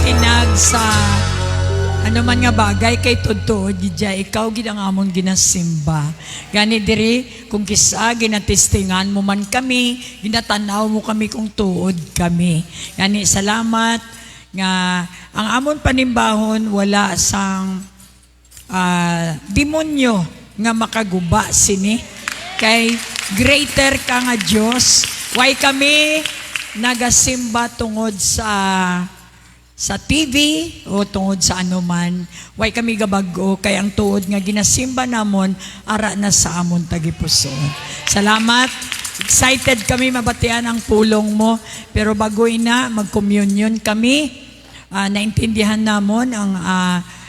tinag sa ano man nga bagay kay totoo gidya ikaw gid ang amon ginasimba. Gani diri kung kisa ginatestingan mo man kami, ginatanaw mo kami kung tuod kami. Gani salamat nga ang amon panimbahon wala sang demonyo nga makaguba sini kay greater ka nga Dios. Why kami nagasimba tungod sa TV o tungod sa anuman. Why kami gabago kay ang tuod nga ginasimba namon ara na sa amon tagipuson. Salamat. Excited kami mabatian ang pulong mo. Pero bagoy na mag-communion kami. Naintindihan namon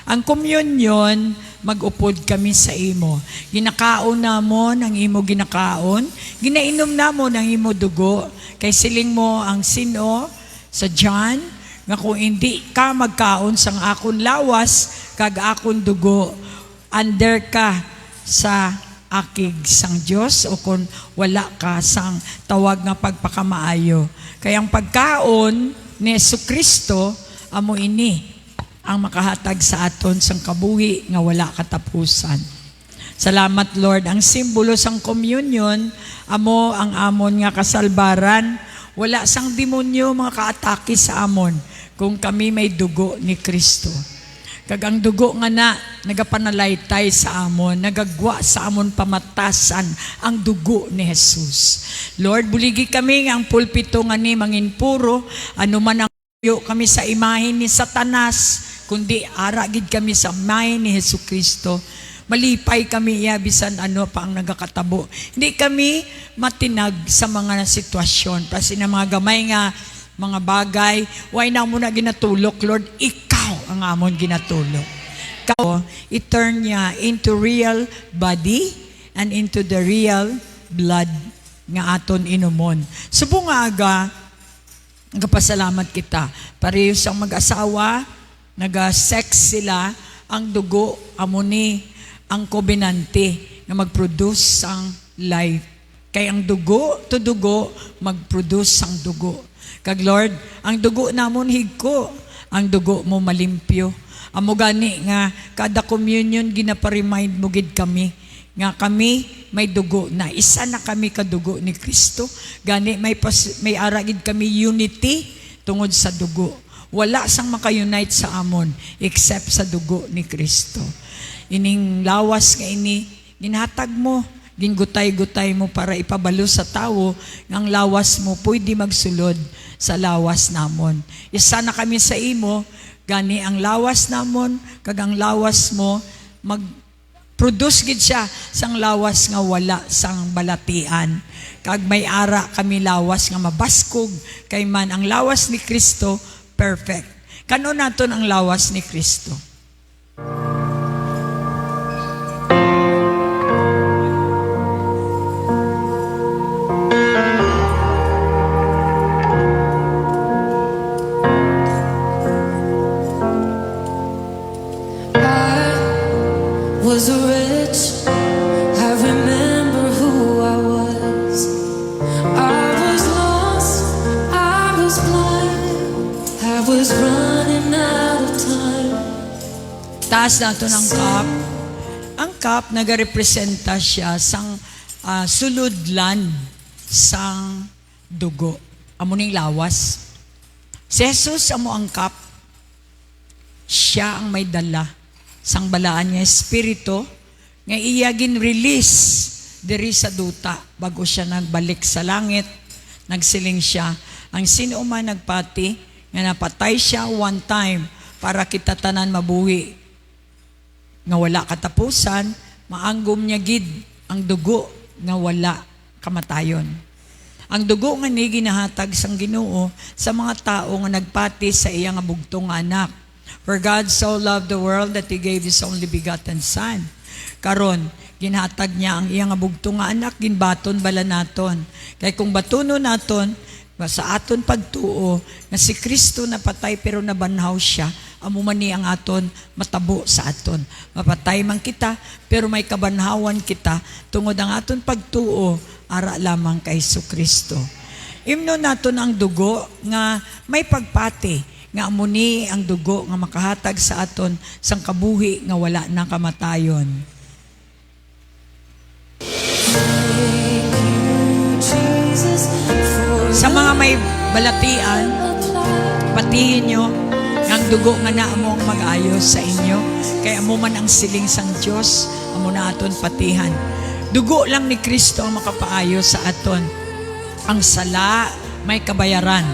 ang communion, mag-upod kami sa imo. Ginakaon namon ang imo ginakaon. Ginainom namon ang imo dugo. Kay siling mo ang sino sa John nga kung hindi ka magkaon sang akon lawas kag akon dugo, under ka sa akig sang Dios o kung wala ka sang tawag nga pagpakamaayo. Kaya ang pagkaon ni Jesucristo amo ini ang makahatag sa aton sang kabuhi nga wala katapusan. Salamat Lord. Ang simbolo sang communion amo ang amon nga kasalbaran. Wala sang demonyo mga kaatake sa amon kung kami may dugo ni Kristo. Kag ang dugo nga na nagapanalaitay sa amon, nagagwa sa amon pamatasan ang dugo ni Jesus. Lord, buligi kami nga ang pulpito nga ni mangin puro, ano man ang kami sa imahen ni Satanas, kundi aragid kami sa imahen ni Jesucristo. Malipay kami iya bisan ano pa ang nagakatabo. Hindi kami matinag sa mga sitwasyon. Kasi na mga gamay nga mga bagay, why na mo na ginatulok, Lord? Ikaw ang amon ginatulok. Ikaw, i-turn niya into real body and into the real blood nga aton inumon. Subo nga aga, nagpasalamat kita. Parehas ang mag-asawa, nag-sex sila, ang dugo, amoni, ang kobenante na mag-produce ang life. Kaya ang dugo to dugo, mag-produce ang dugo. Kag Lord, ang dugo namon higko, ang dugo mo malimpyo. Amo gani nga kada communion ginapa-remind mo gid kami nga kami may dugo na isa na kami kadugo ni Kristo. Gani may ara gid kami unity tungod sa dugo. Wala sang maka-unite sa amon except sa dugo ni Kristo. Ining lawas nga ini ginhatag mo, gingutay-gutay mo para ipabalo sa tao ng lawas mo pwede magsulod sa lawas namon. Isa na kami sa imo, gani ang lawas namon kag ang lawas mo mag-produce gid siya sang lawas nga wala sang balatian. Kag may ara kami lawas nga mabaskog kay man ang lawas ni Kristo perfect. Kano naton ang lawas ni Kristo? Was rich, I remember who I was. I was lost, I was blind, I was running out of time. Taas nato ng cup. Ang cup nagarepresenta siya sang suludlan sang dugo. Amo ning lawas. Si Jesus amo ang cup. Siya ang may dala sang balaan niya espiritu nga iya gin-release diri sa duta bago siya nagbalik sa langit. Nagsiling siya, ang sino man nagpati nga napatay siya one time para kita tanan mabuhi nga wala katapusan, maanggom niya gid ang dugo nga wala kamatayon. Ang dugo nga ni ginahatag sang Ginoo sa mga tao nga nagpati sa iya nga bugtong anak. For God so loved the world that He gave His only begotten Son. Karon, ginhatag niya ang iyang bugtong nga anak, ginbaton bala naton. Kaya kung batuno naton, sa aton pagtuo, na si Kristo napatay pero nabanhaw siya, amo man ni ang aton matabo sa aton. Mapatay man kita, pero may kabanhawan kita, tungod ang aton pagtuo, ara lamang kay Kristo. Imno naton ang dugo nga may pagpati. nga amuni ang dugo nga makahatag sa aton sang kabuhi nga wala na kamatayon. Jesus, for Sa mga may balatian, patihin nyo ang dugo nga naamo ang mag-ayos sa inyo. Kaya amo man ang siling sang Diyos, amo na aton patihan. Dugo lang ni Kristo ang makapaayos sa aton. Ang sala may kabayaran,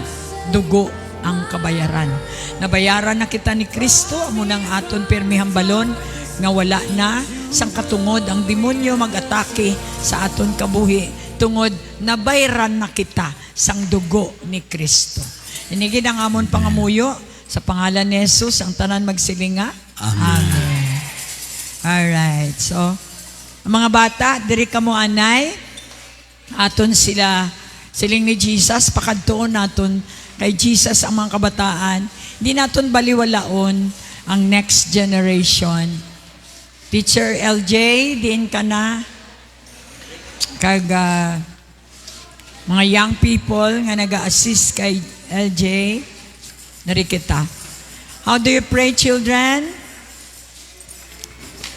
dugo ang kabayaran. Nabayaran na kita ni Kristo, amo nang aton pirmihang balon nga wala na sang katungod ang demonyo mag-atake sa aton kabuhi tungod nabayran na kita sang dugo ni Kristo. Inigid ang amon pangamuyo sa pangalan ni Jesus ang tanan magsilinga. Amen. Alright. So, ang mga bata, diri kamo anay, aton sila siling ni Jesus, pakadtoon naton kay Jesus ang mga kabataan. Hindi naton baliwalaon ang next generation. Teacher LJ, diin ka na. Kag mga young people nga nag-assist kay LJ, nari kita. How do you pray, children?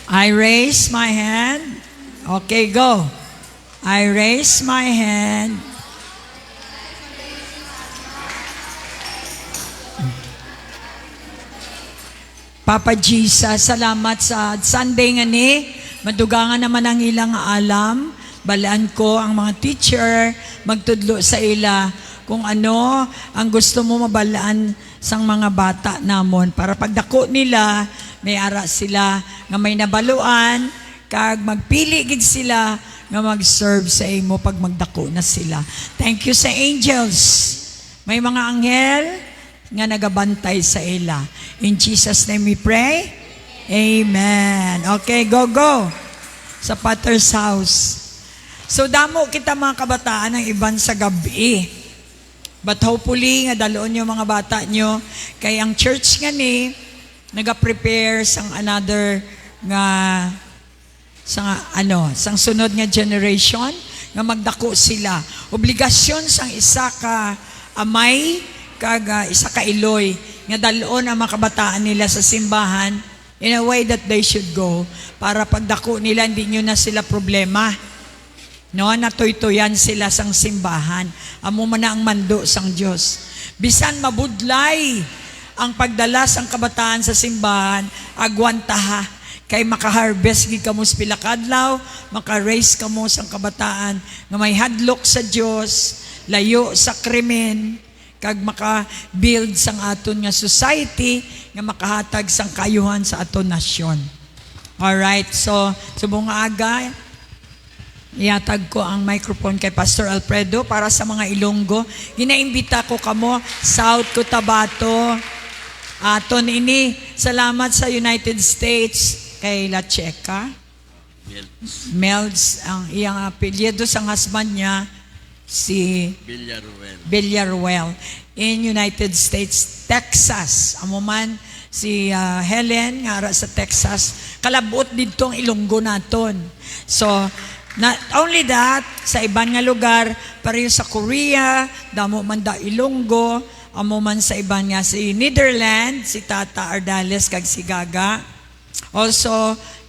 I raise my hand. Okay, go. I raise my hand. Papa Jesus, salamat sa Sunday nga ni. Madugangan naman ang ilang alam. Balaan ko ang mga teacher, magtudlo sa ila kung ano ang gusto mo mabalaan sang mga bata namon para pagdako nila may ara sila nga may nabaluan kag magpili gid sila nga mag-serve sa imo pag magdako na sila. Thank you sa angels. May mga anghel nga nagabantay sa ila. In Jesus' name we pray. Amen. Okay, go. Sa Potter's house. So damo kita mga kabataan ang iban sa gabi. But hopefully nga daloon nyo mga bata nyo kay ang church nga ni naga-prepare sang another nga sang sunod nga generation nga magdako sila. Obligasyon sang isa ka amay kag isa ka iloy nga daloon ang mga kabataan nila sa simbahan in a way that they should go para pagdako nila hindi nyo na sila problema. No, natoy-toyan sila sang simbahan. Amo man na ang mando sang Dios. Bisan mabudlay ang pagdala sang kabataan sa simbahan, agwantaha kay maka-harvest gid kamo sa pila ka adlaw, maka-raise kamo sang kabataan nga may hadlok sa Dios, layo sa krimen, kag maka-build sang aton nga society nga makahatag sang kayuhan sa aton nasyon. Alright, so subong aga iatag ko ang microphone kay Pastor Alfredo para sa mga Ilonggo. Ginaimbita ko kamo South Cotabato. Aton ini salamat sa United States kay La Checa. Melds ang iyang apelyido sa husband niya si Villaruel in United States, Texas. Amo man si Helen nga ara sa Texas. Kalabot didto ang Ilonggo naton. So not only that, sa ibang nga lugar, pareho sa Korea, damo man da Ilonggo, amo man sa ibang nga si Netherlands, si Tata Ardales kag si Gaga. Also,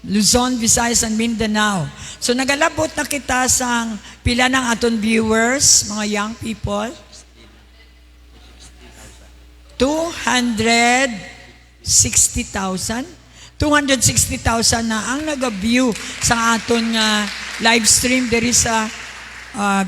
Luzon, Visayas, and Mindanao. So nagalabot na kita sang pila ng aton viewers, mga young people. 260,000 na ang nag-view sa aton nga live stream diri sa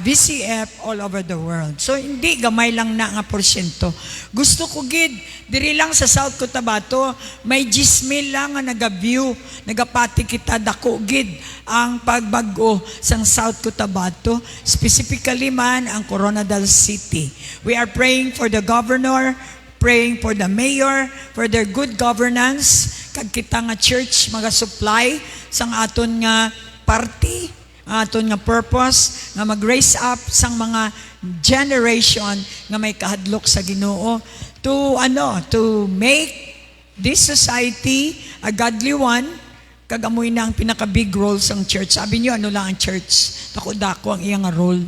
BCF all over the world. So hindi gamay lang na nga porsyento. Gusto ko gid diri lang sa South Cotabato may 10,000 lang nga nag-view, nagapati kita dako gid ang pagbag-o sang South Cotabato, specifically man ang Coronadal City. We are praying for the governor, praying for the mayor, for their good governance, kag kita nga church maga-supply sang aton nga party, aton nga purpose nga mag-raise up sang mga generation nga may kahadlok sa Ginoo to make this society a godly one. Kag amoy na ang pinaka-big role sang church. Sabi niyo ano lang ang church? Dako-dako ang iyang role.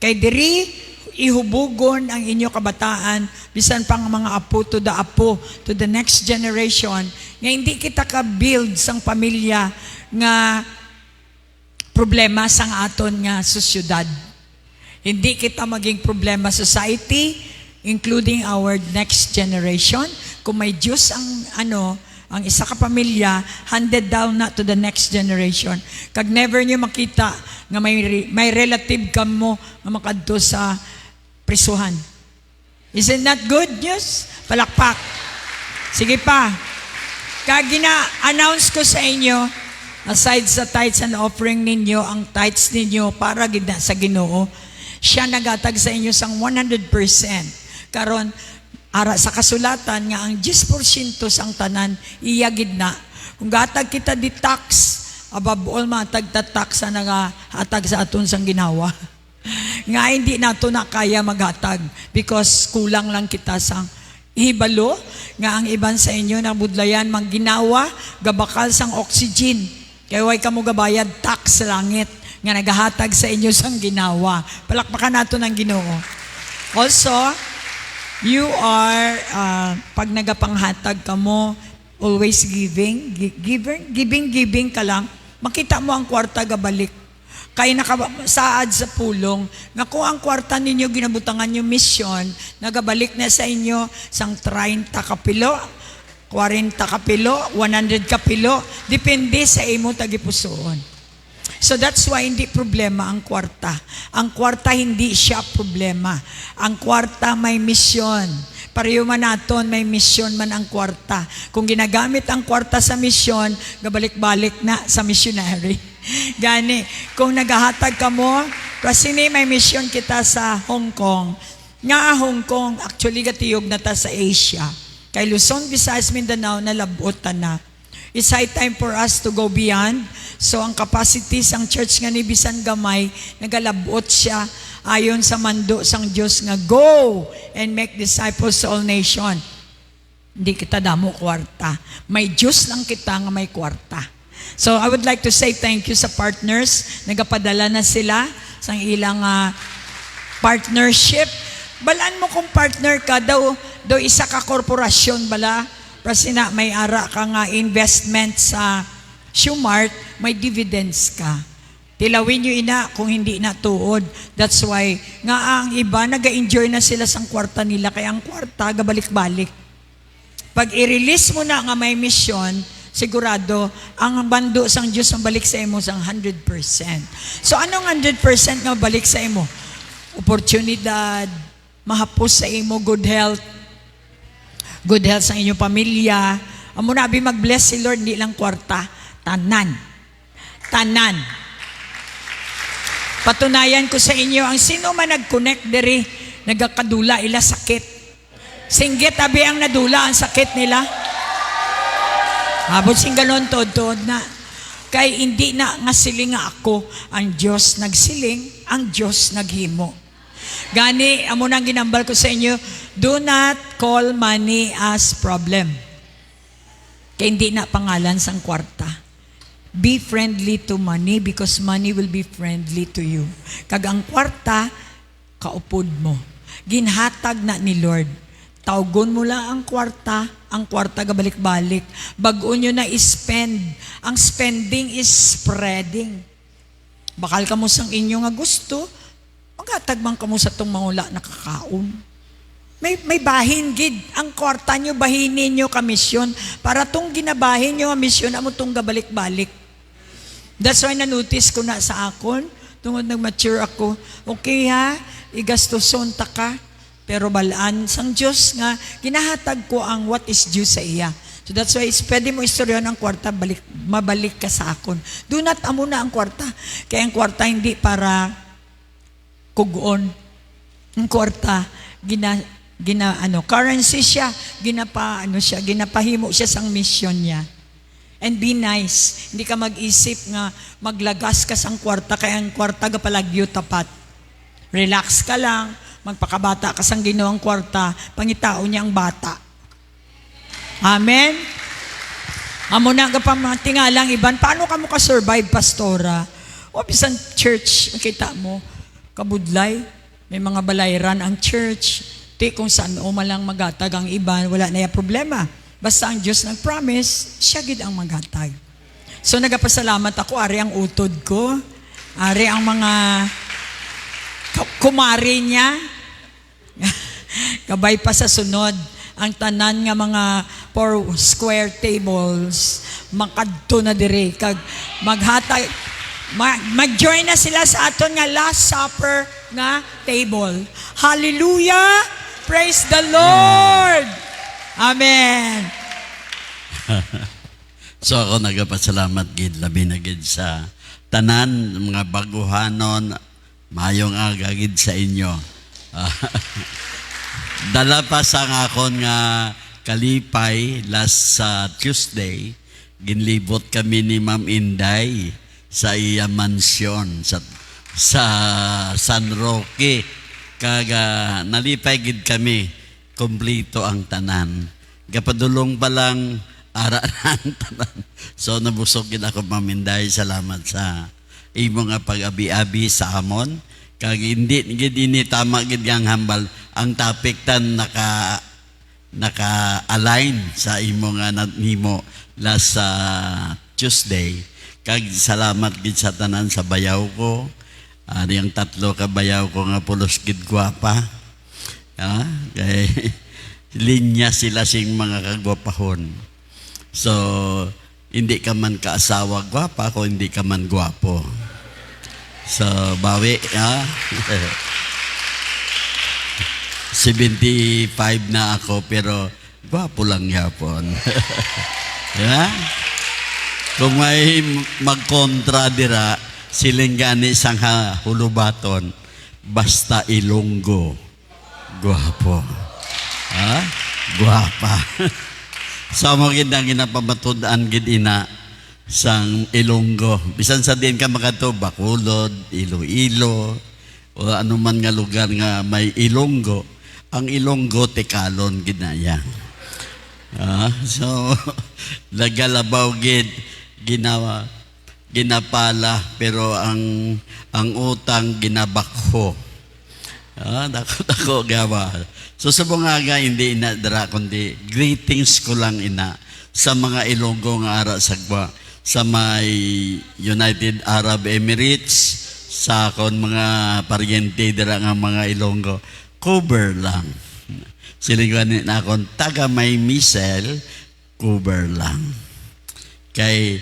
Kay diri ihubugon ang inyo kabataan bisan pang mga apo, to the next generation, nga hindi kita ka-build sang pamilya nga problema sang aton nga sosyudad. Hindi kita maging problema society, including our next generation. Kung may Diyos ang isa ka pamilya, handed down na to the next generation. Kag never nyo makita nga may relative ka mo nga makadto sa prisuhan. Isn't that good news? Palakpak. Sige pa. Kag gina-announce ko sa inyo, aside sa tithes and offering ninyo, ang tithes ninyo para gid sa Ginoo, siya nagatag sa inyo sang 100%. Karon ara sa kasulatan nga ang 10% sang tanan iya gid na. Kung gatag kita di tax, above all matag tax na nagahatag sa aton sang ginawa. Nga hindi nato na kaya maghatag because kulang lang kita sang ihibalo nga ang iban sa inyo na budlayan mangginawa gabakal sang oxygen. Kaya way kamo gabayad tax sa langit nga nagahatag sa inyo sang ginawa. Palakpakan nato ng Ginoo. Also, you are, pag nagapanghatag ka mo, always giving ka lang, makita mo ang kwarta gabalik. Kaya nakasaad sa pulong, nga kung ang kwarta ninyo ginabutangan yung mission, nagabalik na sa inyo sang 30 kapilo, 40 kapilo, 100 kapilo, depende sa imo tagipusoon. So that's why hindi problema ang kwarta. Ang kwarta hindi siya problema. Ang kwarta may misyon. Pareho man naton may misyon man ang kwarta. Kung ginagamit ang kwarta sa misyon, gabalik-balik na sa missionary. Gani, kung naghahatag ka mo, kasi may misyon kita sa Hong Kong. Nga Hong Kong, actually gatiyog na ta sa Asia. Kay Luzon, Visayas, Mindanao, nalabutan na. It's high time for us to go beyond. So ang capacity sang church nga ni bisan gamay, nagalabot siya ayon sa mando sang Dios nga go and make disciples sa all nation. Hindi kita damo kwarta. May Diyos lang kita nga may kwarta. So I would like to say thank you sa partners. Nagapadala na sila sang ilang partnership. Balaan mo kung partner ka daw isa ka korporasyon bala. Kasi na may ara ka nga investment sa Shumart, may dividends ka. Tilawin nyo ina kung hindi na tuod. That's why nga ang iba naga-enjoy na sila sang kwarta nila, kaya ang kwarta gabalik-balik. Pag i-release mo na nga may mission, sigurado ang bando sang Diyos ang balik sa imo sang 100%. So anong 100% nga balik sa imo? Oportunidad, mahapos sa imo, good health sa inyong pamilya. Amo na abi mag-bless si Lord, hindi lang kwarta, tanan. Patunayan ko sa inyo, ang sino man nag-connect diri, nagakadula ila sakit. Singgit abi ang nadula ang sakit nila. Habot sing ganon tod na. Kay hindi na nga siling nga ako, ang Diyos nagsiling, ang Diyos naghimo. Gani, amo nang ginambal ko sa inyo, do not call money as problem. Kaya hindi na pangalan sang kwarta. Be friendly to money because money will be friendly to you. Kag ang kwarta, kaupod mo. Ginhatag na ni Lord. Tawgon mo lang ang kwarta gabalik-balik. Bago nyo na spend. Ang spending is spreading. Bakal ka mo sang inyo nga gusto, magatagmang ka mo sa itong mangula nakakaon. May bahin gid. Ang kwarta nyo, bahinin nyo kamisyon. Para tong ginabahin nyo ang misyon, amo tong gabalik-balik. That's why na-notice ko na sa akon, tungod nag-mature ako, okay ha, igastuson ta ka, pero balaan sang Diyos nga, ginahatag ko ang what is due sa iya. So that's why, pwede mo istoryon ang kwarta, mabalik ka sa akon. Do not amo na ang kwarta. Kaya ang kwarta hindi para kugon. Ang kwarta, currency siya, ginapahimo siya sang mission niya. And be nice. Hindi ka mag-isip nga maglagas ka sang kwarta, kaya ang kwarta gapalagyo tapat. Relax ka lang, magpakabata ka sang ginawang kwarta, pangitao niya ang bata. Amen? Amo na gapamatingalang iban, paano ka mo ka-survive, pastora? O bisan church, makita mo, kabudlay, may mga balayran ang church, Ti kung saan o malang magatag ang iba, wala na yung problema. Basta ang Diyos nag-promise, siya gid ang magatag. So nagapasalamat ako, ari ang utod ko, ari ang mga kumari niya, kabay pa sa sunod, ang tanan nga mga 4 square tables, makadto na dire, kag maghatag, mag-join na sila sa aton nga Last Supper nga table. Hallelujah! Praise the Lord! Amen! So ako nagapasalamat gid labi na gid sa tanan mga baguhanon, mayong aga gid sa inyo. Dala pa sa akon nga kalipay last sa Tuesday, ginlibot kami ni Ma'am Inday sa iya mansyon sa San Roque. Kaga nalipay gid kami, kompleto ang tanan. Gapadulong pa lang ara ng tanan. So nabusog gid ako, Ma'am Inday, salamat sa imo nga pag-abi-abi sa amon. Kag hindi gid ini tama gid ang hambal, ang topic tan naka-align sa imo nga nimo last sa Tuesday. Kag salamat gid sa tanan sa bayaw ko. Ari ang 3 ka bayaw ko nga pulos gid gwapa. Kay linya sila sing mga kagwapahon. So hindi ka man kaasawa gwapa kung hindi ka man gwapo. So bawi 75 na ako pero gwapo lang yapon. Yeah? Kung may magkontra dira, siling gani sang hulubaton, basta Ilonggo, gwapo. Gwapa. So mo gid ang ginapamatudaan gid ina sang Ilonggo. Bisan sa din ka makato Bacolod, Iloilo, o ano man nga lugar nga may Ilonggo, ang Ilonggo tekalon ginaya. So lagalabaw gid ginapala pero ang utang ginabakho. Dako gawa. So sa bungaga hindi ina dara kundi greetings ko lang ina sa mga Ilonggo nga ara sagwa sa may United Arab Emirates, sa akon mga paryente dira nga mga Ilonggo, cover lang. Silingan na akon taga may misel, cover lang. Kay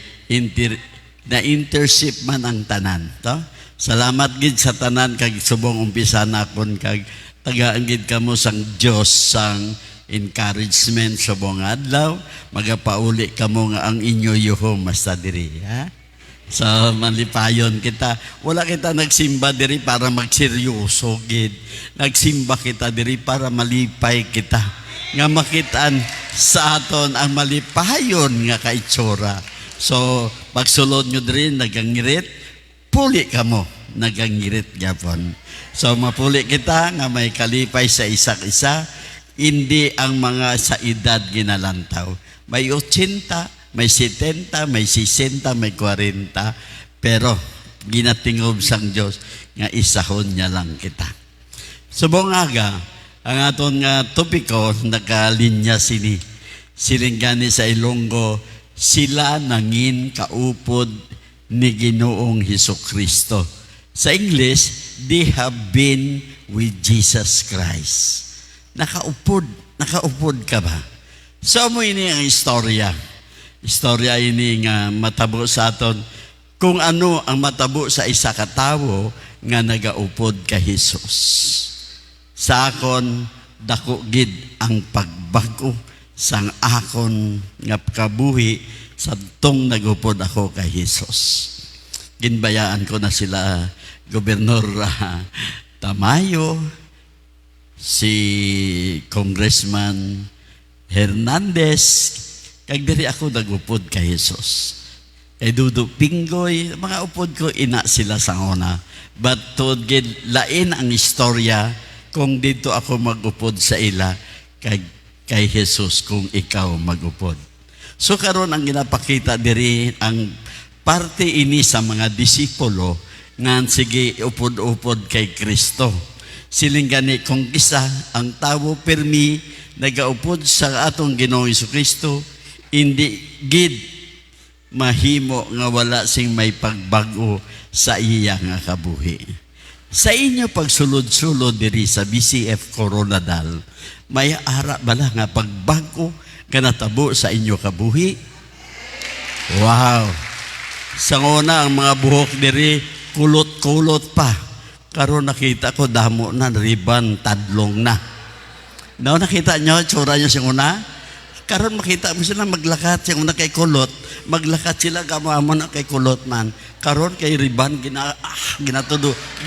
na-intership man ang tanan. To? Salamat gid sa tanan kag subong umpisa na akon kag tagaan gid kamo sang Dios sang encouragement sa buong adlaw, magapauli kamo nga ang inyo yuhom basta diri. So malipayon kita, wala kita nagsimba diri para magseryoso gid. Nagsimba kita diri para malipay kita. Nga makitaan sa aton ang malipayon nga kaitsura. So pagsulod nyo diri nagangirit, puli kamo nagangirit gyapon. So mapuli kita nga may kalipay sa isak-isa, hindi ang mga sa edad ginalantaw. May 80, may 70, may 60, may 40, pero ginatingob sang Dios nga isahon niya lang kita. Subong aga, ang aton nga topiko nakalinya silingani sa Ilonggo, sila nangin kaupod ni Ginoong Hesukristo. Sa English, they have been with Jesus Christ. Nakaupod ka ba? So mo ini ang istorya. Istorya ini nga matabo sa aton kung ano ang matabo sa isa ka tawo nga nagaupod ka Hesus. Sa akon dako gid ang pagbago sang akon nga kabuhi sadtong nagupod ako kay Hesus. Ginbayaan ko na sila Gobernador Tamayo, si Congressman Hernandez, kag diri ako nagupod kay Hesus. Kay Dudu Pinggoy, mga upod ko ina sila sa una. But to gid lain ang istorya kung dito ako magupod sa ila kay Hesus kung ikaw magupod. So karon ang ginapakita diri ang parte ini sa mga disipulo nga sige upod-upod kay Kristo. Siling gani kung kisa ang tawo permi nagaupod sa atong Ginoong Jesucristo, hindi gid mahimo nga wala sing may pagbago sa iya nga kabuhi. Sa inyo pagsulod-sulod diri sa BCF Coronadal, may ara bala nga pagbago nga natabo sa inyo kabuhi? Wow! Sa una, ang mga buhok diri, kulot-kulot pa. Karon nakita ko, damo na, riban, tadlong na. No, nakita nyo, tsura nyo siyang una? Karon makita mo sila maglakat, siyang una kay kulot, maglakat sila, gamamo na kay kulot man. Karon kay riban,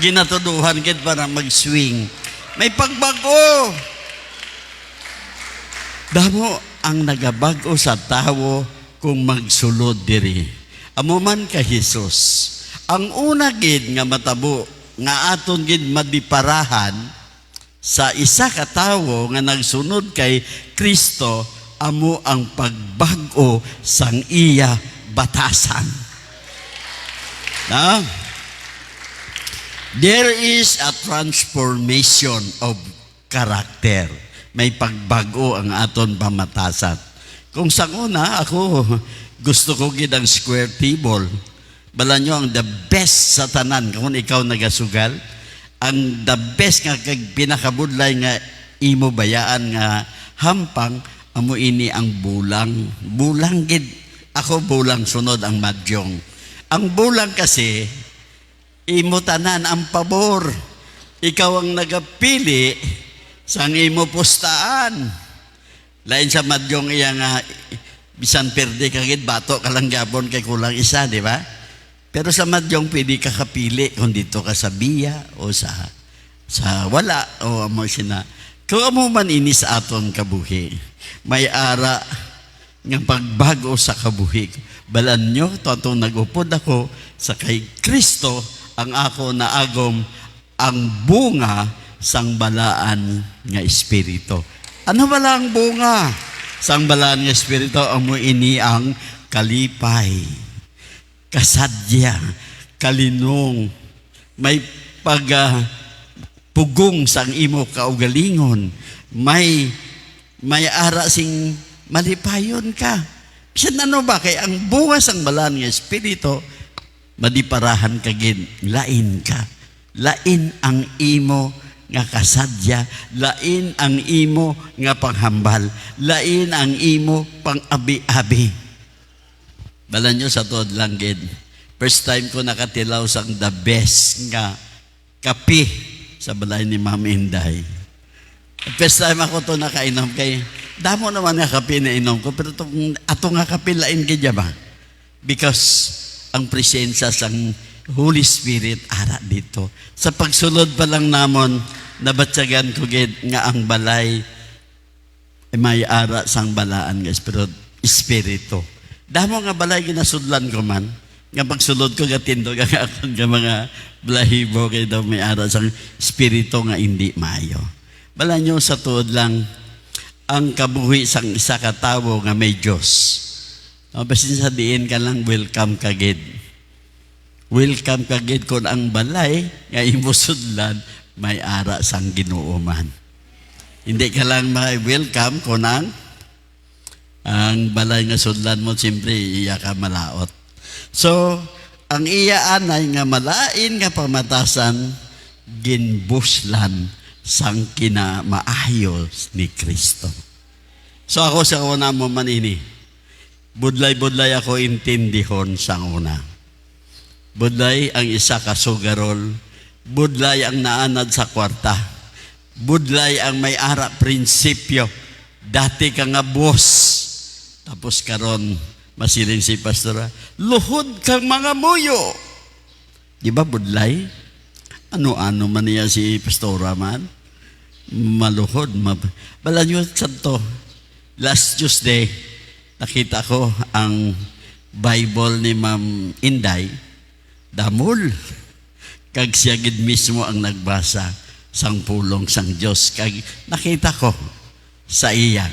ginatuduhan kit para mag-swing. May pagbago! Damo ang nagabago sa tao kung magsulod diri. Amo man ka Jesus. Ang una gid nga matabo nga aton gid madiparahan sa isa ka tawo nga nagsunod kay Kristo, amo ang pagbago sang iya batasan. Na? There is a transformation of character. May pagbago ang aton pamatasan. Kung sa una, ako, gusto ko gid ang square table. Bala nyo, ang the best sa tanan, kung ikaw nagasugal, ang the best nga kag pinakabudlay nga imo bayaan nga hampang, amo ini ang bulang. Bulang gid. Ako bulang, sunod ang madyong. Ang bulang kasi, imo tanan ang pabor. Ikaw ang nagapili sang imo pustaan. Lain sa madyong iya nga bisan perde kagid bato ka lang gabon kay kulang isa, di ba? Pero sa madyong pwede ka kapili kung dito ka sa biya o sa wala o amo sina. Kung amo man ini sa aton kabuhi, may ara nga pagbago sa kabuhi. Balan nyo, atong nagupod ako sa kay Kristo ang ako na agom ang bunga sang balaan nga espiritu. Ano bala ang bunga? Sang balaan nga espiritu, amo ini ang kalipay, kasadya, kalinong, may pugong sang imo kaugalingon, may ara sing malipayon ka. Bisan ano ba? Kaya ang bunga sang balaan nga espiritu, madiparahan kagid, lain ka. Lain ang imo nga kasadya, lain ang imo nga panghambal, lain ang imo pang-abi-abi. Balan nyo sa tuod lang gid. First time ko nakatilaw sang the best nga kape sa balay ni Ma'am Inday. First time ako to nakainom kay damo naman nga kape na inom ko, pero ato nga kape lain kay ba? Because ang presensya sang Holy Spirit ara dito. Sa pagsulod pa lang namon, nabatsagan ko gid nga ang balay ay may ara sang balaan nga espiritu. Damo nga balay ginasudlan ko man, nga pagsulod ko gatindog nga akon nga mga balahibo kay daw may ara sang espiritu nga hindi maayo. Bala nyo sa tuod lang, ang kabuhi sang isa ka tawo nga may Diyos. Basin sa diin ka lang, welcome ka gid. Welcome kagid kon ang balay nga imusudlan may ara sang Ginoo man. Hindi ka lang may welcome kon ang balay nga sudlan mo, siyempre iya ka malaot. So, ang iya anay nga malain nga pamatasan ginbuslan sang kinamaayos ni Kristo. So ako sa una mo manini, budlay-budlay ako intindihon sang una. Budlay ang isa ka sugarol, budlay ang naanad sa kwarta, budlay ang may ara prinsipyo, dati ka nga boss, tapos karon masiling si pastora, luhod kang mga muyo. Di ba budlay? Ano-ano man niya si pastora man? Maluhod. Bala nyo santo, last Tuesday, nakita ko ang Bible ni Ma'am Inday, damol. Kag siya gid mismo ang nagbasa sang pulong sang Dios. Kag nakita ko sa iya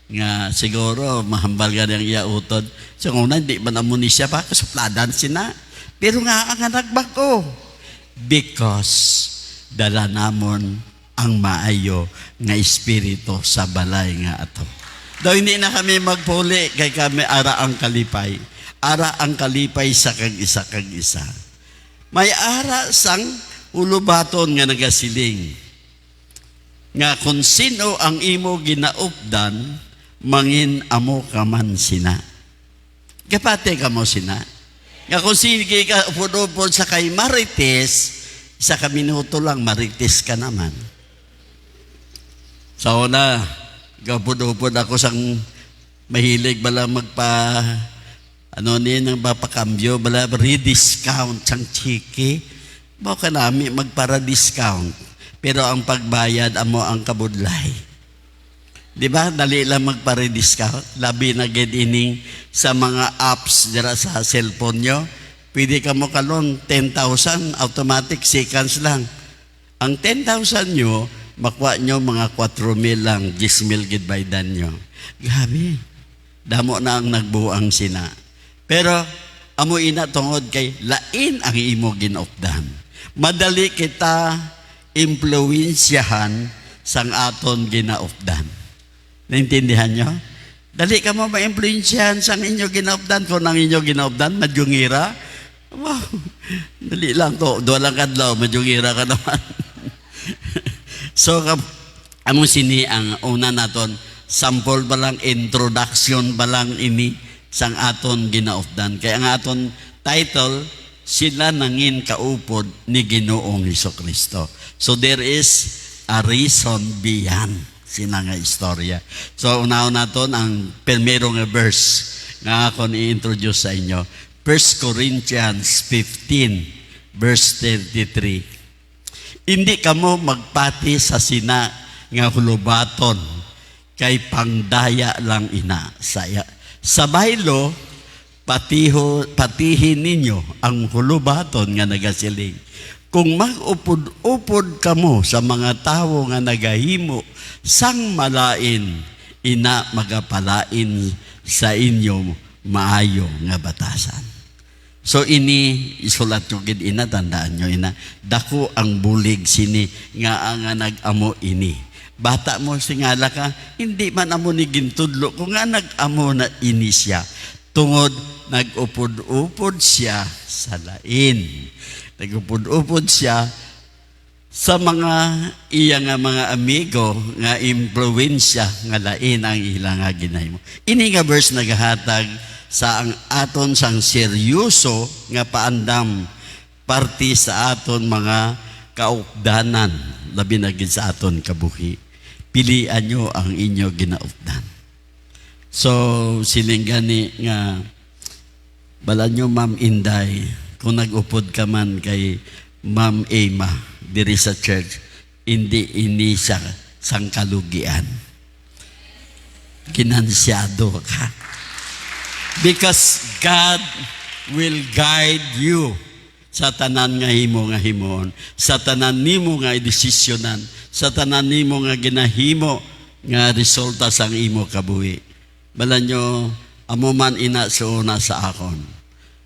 nga siguro mahambal ka niyang iya utod. So una, hindi ba naman ni siya pa? Kasupladan sina. Pero nga ang nagbago. Because dala namon ang maayo nga espiritu sa balay nga ato. Daw hindi na kami magpuli kay kami ara ang kalipay. Ara ang kalipay sa kag-isa kag-isa. May ara sang ulubaton nga nagasiling. Nga kung sino ang imo ginaupdan, mangin amo ka man sina. Kapate ka mo sina. Nga kung sige ka upod-upod sa kay marites, isa ka minuto lang, marites ka naman. So na, upod-upod ako sang mahilig bala magpa, ng papakambyo, bala rediscount sang chiki. Baka namin magpara-discount. Pero ang pagbayad, amo ang kabudlay. Di ba? Dali lang magpare-discount. Labi na get ining sa mga apps dira sa cellphone nyo. Pwede ka mo kalon 10,000, automatic seconds lang. Ang 10,000 nyo, makuha nyo mga 4,000 lang, 10,000 gid baydan nyo. Grabe. Damo na ang nagbuang sina. Pero, amo ina tungod kay lain ang imo ginopdan. Madali kita impluwensyahan sang aton ginaupdan. Naintindihan nyo? Dali ka mo ma-impluwensyahan sang inyo ginaupdan. Kung ang inyo ginaupdan, madyungira. Wow, dali lang to. Doon lang kadlaw, madyungira ka naman. So, among sini ang una naton, sample ba lang, introduction ba lang ini sang aton ginaupdan. Kaya ang aton title, sila nangin kaupod ni Ginoong Hesukristo. So there is a reason beyond sina nga istorya. So una-una naton ang primero nga verse nga ako i-introduce sa inyo. 1 Corinthians 15 verse 33. Hindi kamo magpati sa sina nga hulubaton kay pangdaya lang ina saya. Sa baylo patihin ninyo ang hulubaton nga nagasiling. Kung mag-upod-upod kamo sa mga tao nga nagahimo sang malain, ina magapalain sa inyo maayo nga batasan. So ini isulat nyo gid ina, tandaan nyo ina, dako ang bulig sini nga nag-amo ini. Bata mo singala ka, hindi man amo ni gintudlo, kung nga nag-amo na ini siya, tungod nag-upod-upod siya sa lain. Nag-upod-upod siya sa mga iya nga mga amigo nga impluwensya nga lain ang ilang nga ginahimo. Ini nga verse nagahatag sa ang aton sang seryoso nga paandam parti sa aton mga kaupdanan labi na gid sa aton kabuhi. Pilian nyo ang inyo ginaupdan. So siling gani nga bala nyo Ma'am Inday, kung nag-upod ka man kay Ma'am Emma diri sa church, hindi ini siya sang kalugian. Kinansyado ka. Because God will guide you sa tanan nga himo nga himon, sa tanan nimo nga desisyonan, sa tanan nimo nga ginahimo nga resulta sang imo kabuhi. Bala nyo, amo man ina suuna sa akon.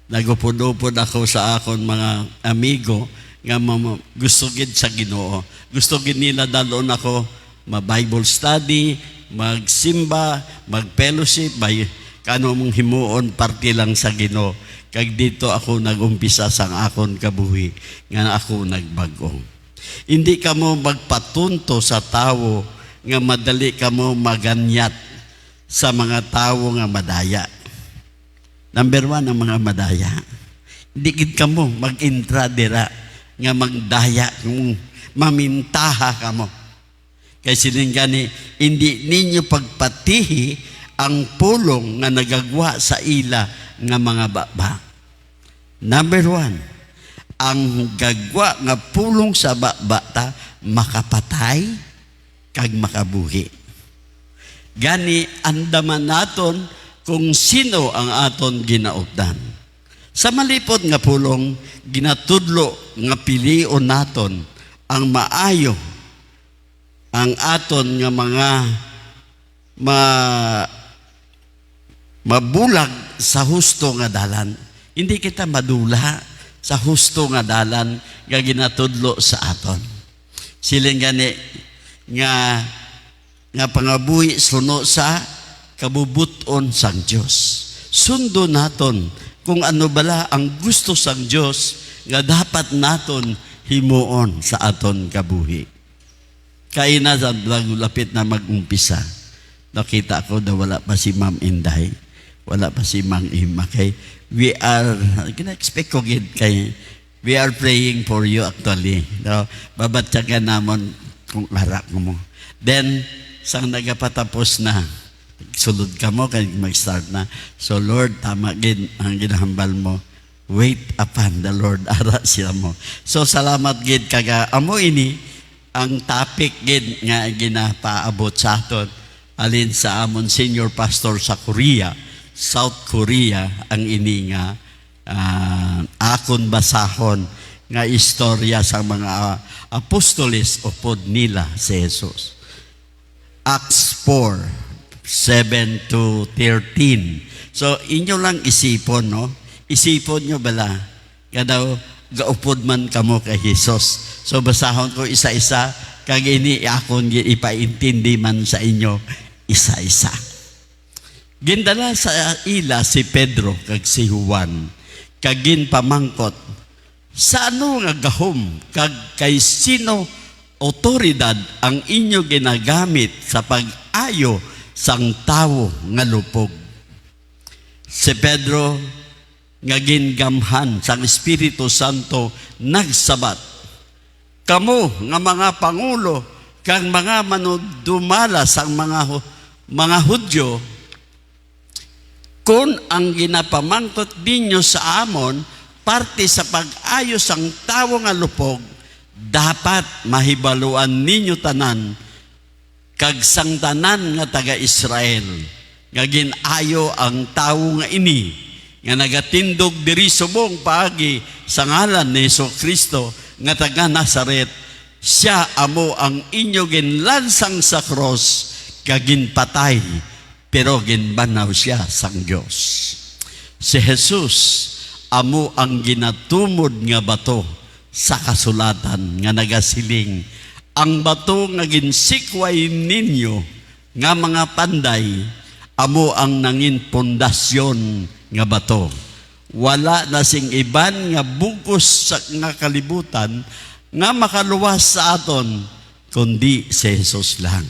Nagupod-upod ako sa akon mga amigo nga gusto gid sa Ginoo. Gusto gid nila dalon ako ma-Bible study, magsimba, mag-fellowship, kano mong himuon parte lang sa Ginoo. Kag dito ako nagumpisa sang akon kabuhi nga ako nagbag-o. Hindi ka mo magpatunto sa tao nga madali ka mo maganyat sa mga tao nga madaya. Number 1 ang mga madaya. Hindi gid ka mo mag-intra dira nga magdaya kung mamintaha ka mo. Kaya siling gani, hindi ninyo pagpatihi ang pulong nga nagagwa sa ila nga mga baba. Number 1, ang gagwa nga pulong sa bata makapatay kag makabuhi. Gani andaman naton kung sino ang aton ginaupdan. Sa malipod nga pulong ginatudlo nga pilion naton ang maayo ang aton nga mga mabulag sa husto nga dalan. Hindi kita madula sa husto nga dalan nga ginatudlo sa aton. Siling gani nga pangabuhi suno sa kabubuton sang Dios. Sundo naton kung ano bala ang gusto sang Dios nga dapat naton himuon sa aton kabuhi. Kaya na lapit na mag-umpisa. Nakita ko na wala pa si Ma'am Inday, wala pa si Mang Ima. Kay we are, kina-expect ko kay we are praying for you actually. No? Babatyagan namon kung larak mo. Then, sang nagapatapos na, sulod ka mo, kaya mag-start na. So Lord, tama gid ang ginahambal mo. Wait upon the Lord, ara sila mo. So salamat gid kaga amo ini ang topic gid nga ginapaabot sa aton alin sa amon senior pastor sa Korea, South Korea, ang ini nga akon basahon nga istorya sa mga apostoles upod nila si Jesus. Acts 4:7-13. So inyo lang isipon, no? Isipon nyo bala nga daw gaupod man kamo kay Jesus. So basahon ko isa-isa kag ini akon ipaintindi man sa inyo isa-isa. Gindala sa ila si Pedro kag si Juan kag ginpamangkot sa ano nga gahom kag kay sino otoridad ang inyo ginagamit sa pag-ayo sang tawo nga lupog. Si Pedro nga gingamhan sang Espiritu Santo nagsabat, kamo nga mga pangulo kang mga manudumala sang mga Hudyo, kung ang ginapamangkot ninyo sa amon parte sa pag-ayos ang tawo nga lupog, dapat mahibaluan ninyo tanan kag sang tanan nga taga-Israel nga ginayo ang tawo nga ini nga nagatindog diri subong paagi sa ngalan ni Jesucristo nga taga Nazaret. Siya amo ang inyo ginlansang sa cross kag ginpatay, pero ginbanaw siya sang Dios. Si Jesus amo ang ginatumod nga bato sa kasulatan nga nagasiling, ang bato nga ginsikway ninyo nga mga panday amo ang nangin pundasyon nga bato. Wala na sing iban nga bugos sa nga kalibutan nga makaluwas sa aton kundi si Jesus lang.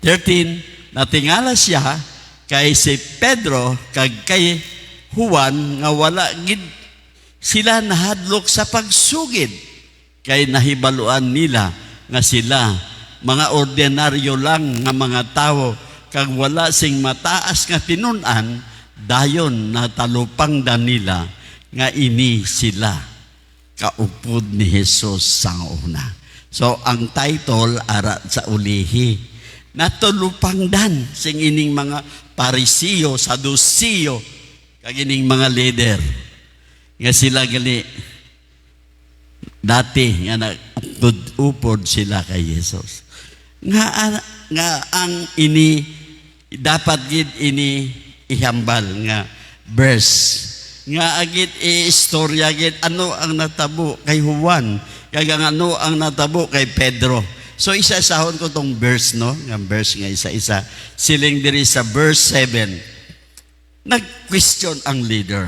13, natingala siya kay si Pedro kag kay Juan nga wala gid sila nahadlok sa pagsugid, kay nahibaluan nila nga sila mga ordinaryo lang nga mga tawo kag wala sing mataas nga tinun-an, dayon natalupang nila nga ini sila kaupod ni Jesus sang una. So ang title ara sa ulihi, natulupang dan sing ining mga Parisiyo, Sadusiyo kag ining mga leader nga sila gali dati nga nagupod sila kay Jesus. Nga ang ini dapat gid ini ihambal nga verse nga agit istorya gid ano ang natabo kay Juan kag ano ang natabo kay Pedro. So isa-isahon ko tong verse, no, nga verse nga isa-isa. Siling diri sa verse 7, nag-question ang leader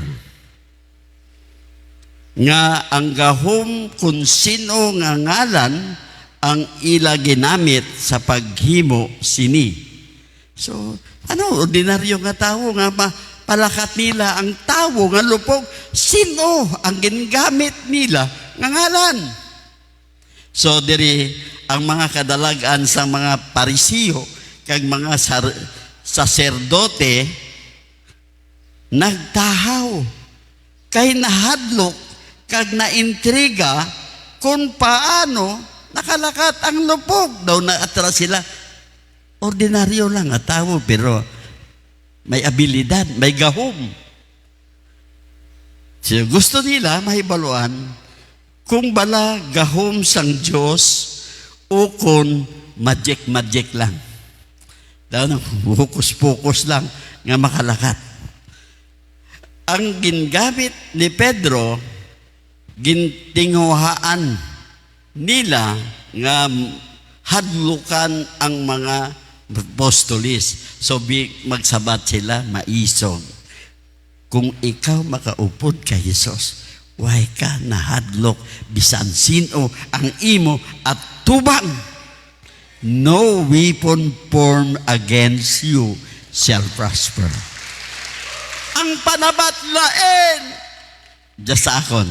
nga ang gahom kung sino nga ngalan ang ila ginamit sa paghimo sini. So ano, ordinaryo nga tao nga palakat nila ang tao nga lupog, sino ang ginagamit nila nga ngalan? So diri ang mga kadalagan sa mga Parisiyo kag mga saserdote nagtahaw kay nahadlok kag naintriga kung paano nakalakat ang lupog. Daw naatras sila, ordinaryo lang nga tao pero may abilidad, may gahom. So gusto nila mahibaluan kung bala gahom sang Diyos o kung magic lang. Daw na hukus-pukus lang nga makalakat. Ang gingamit ni Pedro, gintinguhaan nila nga hadlukan ang mga apostolis. So magsabat sila, maisog. Kung ikaw makaupod kay Jesus, why ka nahadlok bisan sino ang imo at tubang? No weapon formed against you shall prosper. Ang panabat lain, just sa akon,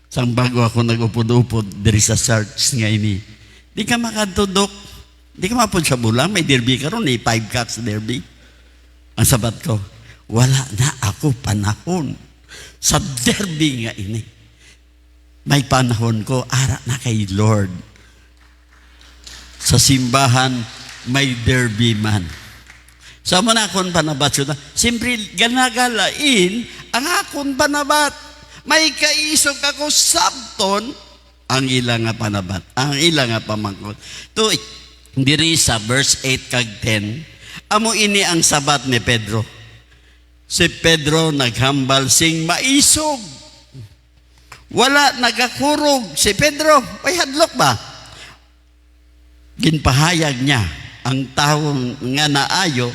sang bago ako nag-upod-upod diri sa church nga ini, di ka makatudok, di ka mapod sa bulang, may derby ka ron, 5 cuts derby. Ang sabat ko, wala na ako panahon sa derby nga ini. May panahon ko, ara na kay Lord. Sa simbahan, may derby man. Sa mo na akong panabat yun, siyempre ganagalain ang akong panabat. May kaisog ako sabton, ang ilang nga panabat, ang ilang nga pamangkot. To, diri sa verse 8 kag 10, amo ini ang sabat ni Pedro. Si Pedro naghambal sing maisog. Wala nagakurog. Si Pedro, ay hadlok ba? Ginpahayag niya ang taong nga naayo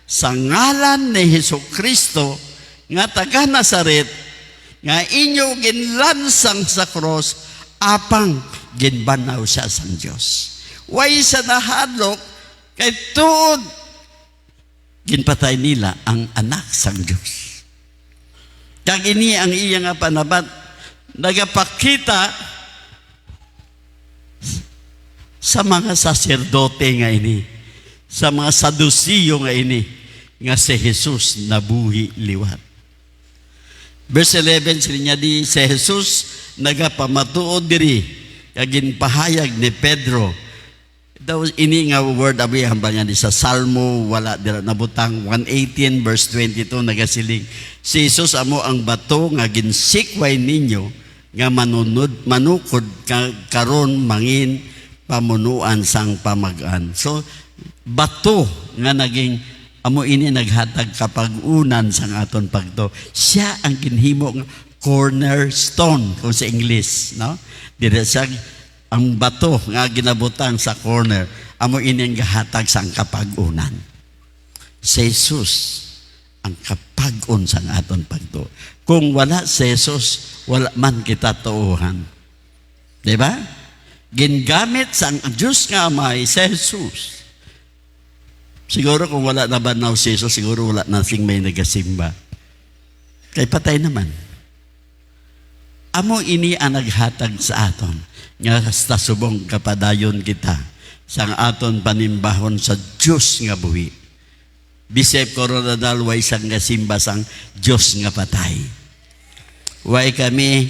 sa ngalan ni Jesucristo nga taga Nazaret nga inyo ginlansang sa cross apang ginbanaw siya sang Dios. Way sa nahadlok kay tuod ginpatay nila ang anak sang Dios. Kag ini ang iya nga panabat nagapakita sa mga saserdote nga ini, sa mga Sadusiyo nga ini, nga si Jesus nabuhi liwat. Verse 11, sila niya di, si Jesus nagapamatuod diri, kagin pahayag ni Pedro. Daw ini nga word abi hambal niya di sa Salmo, wala dira nabutang 118 verse 22 nagasiling. Si Jesus amo ang bato nga ginsikway ninyo nga manukod karon mangin pamunuan sang pamagan. So bato nga naging amo ini naghatag kapag-unan sang aton pagto. Siya ang ginhimo nga cornerstone kung sa English, no? Dire siya ang bato nga ginabutang sa corner, amo ini ang gahatag sang kapag-unan. Si Jesus ang kapag-un sang aton pagto. Kung wala si Jesus, wala man kita tuuhan. Di ba? Gingamit sang Diyos nga Amay si Jesus. Siguro kung wala na banaw si Jesus, siguro wala na sing may nagasimba. Kay patay naman. Amo ini ang naghatag sa aton nga sa subong kapadayon kita sang aton panimbahon sa Diyos nga buhi. Bisep koronadal way sang gasimba sang Diyos nga patay. Way kami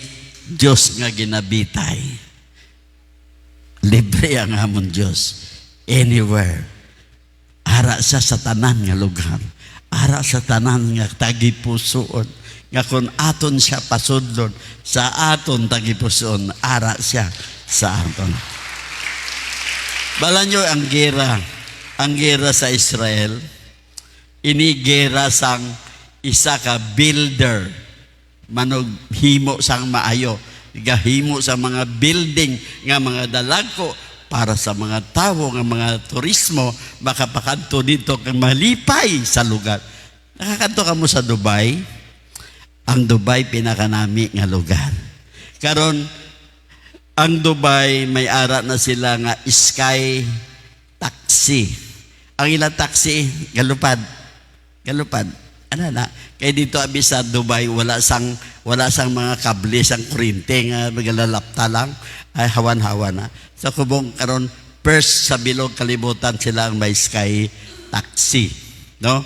Diyos nga ginabitay. Libre ang amon Diyos. Anywhere. Ara sa tanan nga lugar. Ara sa tanan nga tagipusoon. Nga kung aton siya pasudlon, sa aton tagipusoon, ara siya sa aton. Bala nyo ang gera sa Israel, ini gera sang isa ka builder, manog himo sang maayo, gahimo sa mga building nga mga dalagko para sa mga tao nga mga turismo makapakanto dito kang malipay sa lugar. Nakakanto ka mo sa Dubai? Ang Dubai pinakanami nga lugar. Karon ang Dubai may ara na sila nga sky taxi. Ang ilang taxi galupad. Ano na? Kaya dito abi sa Dubai wala sang mga kable sang kuryente nga magalalapta lang ay hawan-hawan na. Sa kubong karon first sa bilog kalibutan sila ang may sky taxi, no?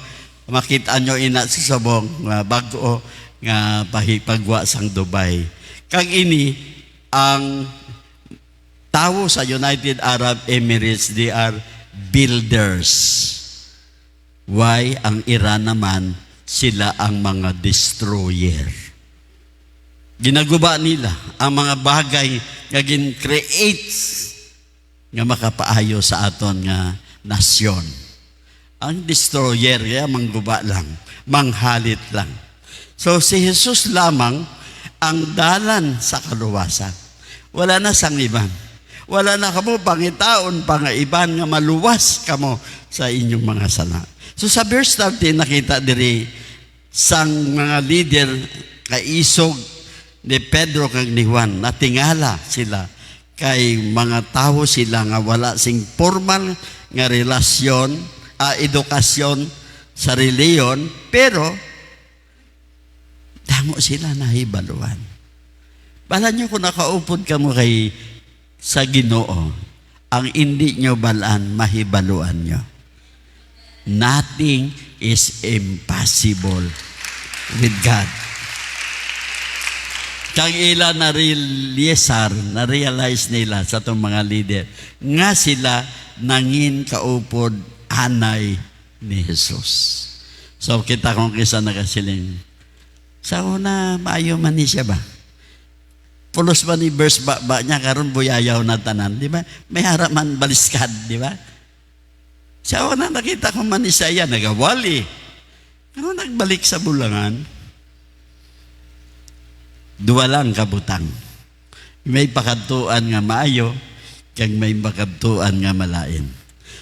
Makita nyo ina sa subong nga bago nga pagwa sang Dubai. Kag ini ang tao sa United Arab Emirates, they are builders. Why? Ang Iran naman, sila ang mga destroyer. Ginaguba nila ang mga bagay nga gin-create nga makapaayo sa aton nga nasyon. Ang destroyer, kaya mangguba lang, manghalit lang. So si Jesus lamang ang dalan sa kaluwasan. Wala na sang iban. wala na kamo pangitaon pangaiban nga maluwas kamo sa inyong mga sala. So sa verse 13 nakita diri sang mga leader kaisog ni Pedro kag ni Juan, natingala sila kay mga tao sila nga wala sing formal nga relasyon, edukasyon sa reliyon, pero damo sila nahibaluan. Bala nyo kung nakaupod ka mo kay sa Ginoo, ang hindi nyo balaan, mahibaluan nyo. Nothing is impossible with God. Kang ila na-realize nila sa itong mga leader, nga sila nangin kaupod anay ni Jesus. So kita kung kisa nakasiling, sa una, maayo man ni siya ba? Pulos ba ni verse ba niya karon buyayaw na tanan, di ba? May harap man baliskad, di ba? Sa una nakita ko man ni Isaiah, nagawali. Ano nagbalik sa bulangan? Duwa lang kabutang. May pakadtuan nga maayo, kag may pakadtuan nga malain.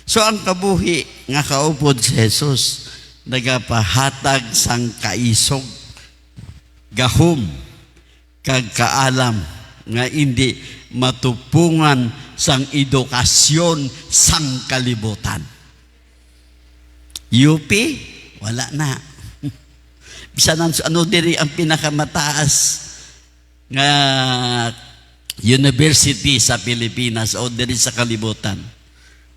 So ang kabuhi nga kaupod si Jesus, nagapahatag sang kaisog, gahom, kag kaalam, nga hindi matupungan sang edukasyon sang kalibutan. UP, wala na. Bisan ano diri ang pinakamataas nga university sa Pilipinas o diri sa kalibutan,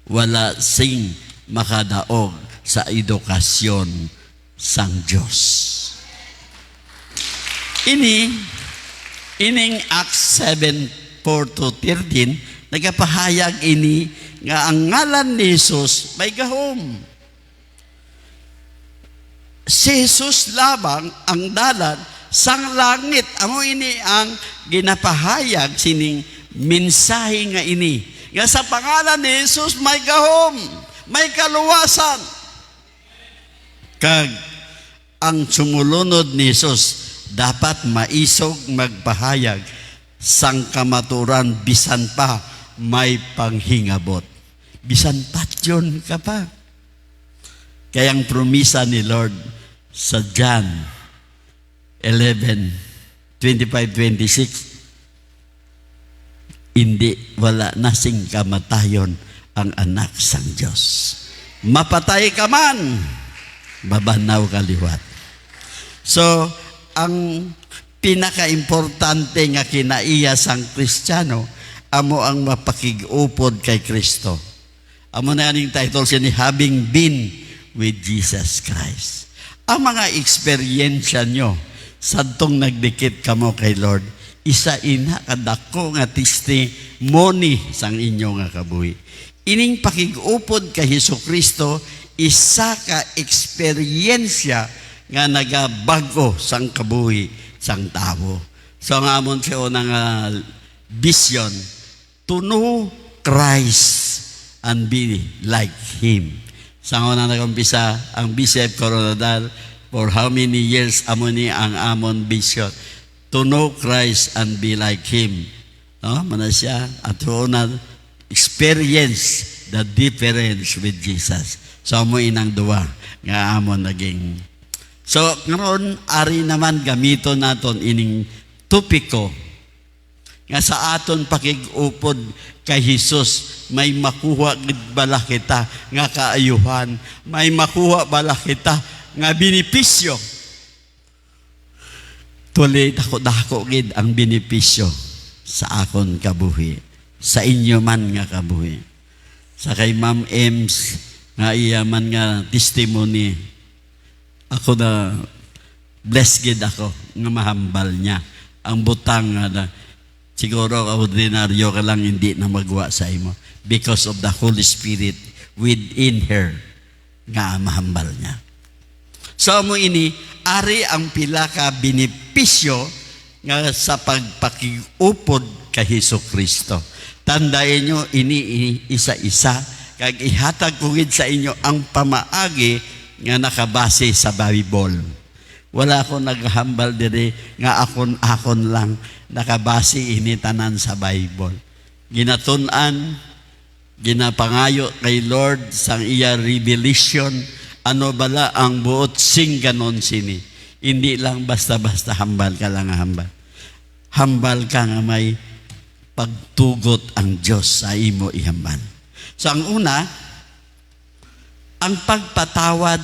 wala sing makadaog sa edukasyon sang Diyos. Ining Acts 7:4-13, nagapahayag ini nga ang ngalan ni Jesus may gahom. Si Jesus labang ang dalan sang langit. Amo ini ang ginapahayag sining mensahe nga ini. Nga sa pangalan ni Jesus may gahom, may kaluwasan. Kag ang sumulunod ni Jesus dapat maisog magpahayag sang kamaturan bisan pa may panghingabot. Bisan patyon ka pa. Kaya ang promisa ni Lord sa John 11:25-26, hindi wala na sing kamatayon ang anak sang Diyos. Mapatay ka man, babanaw kaliwat. So, ang pinaka-importante nga kinaiya sang Kristiyano, amo ang mapakig-upod kay Kristo. Amo na yaning title siya ni Having Been with Jesus Christ. Ang mga eksperyensya nyo, sadtong nagdikit kamo kay Lord, isa ina kadako nga testimony sang inyo nga kabuhi. Ining pakig-upod kay Hesukristo, isa ka eksperyensya nga nagabago sang kabuhi sang tao. So nga amon siya unang vision, to know Christ and be like Him. Sa unang nag-umpisa ang Bishop Coronadal, for how many years amon ni ang amon vision, to know Christ and be like Him. No? Mana siya at unang experience the difference with Jesus. So amo inang duwa nga amon naging. So ngaron ari naman gamito naton ining topiko nga sa aton pakig-upod kay Jesus, may makuha gid bala kita nga kaayuhan, may makuha bala kita nga benepisyo. Tuloy dako gid ang benepisyo sa akon kabuhi, sa inyo man nga kabuhi. Sa kay Ma'am Ems nga iya man nga testimony, ako na blessed gid ako nga mahambal niya ang butang nga siguro ordinaryo ka lang hindi na magwa sa imo because of the Holy Spirit within her nga mahambal niya. So mo ini ari ang pila ka benepisyo nga sa pagpakiupod kay Hesukristo. Tandayan nyo ini isa-isa kag ihatag ko gid sa inyo ang pamaagi nga nakabase sa Bible. Wala ko naghambal diri nga akon lang nakabase ini tanan sa Bible. ginatunan, ginapangayo kay Lord sang iya revelation, ano bala ang buot sing ganon sini. Hindi lang basta-basta hambal ka lang hambal. Hambal ka nga may pagtugot ang Diyos sa imo ihambal. So ang una, ang pagpatawad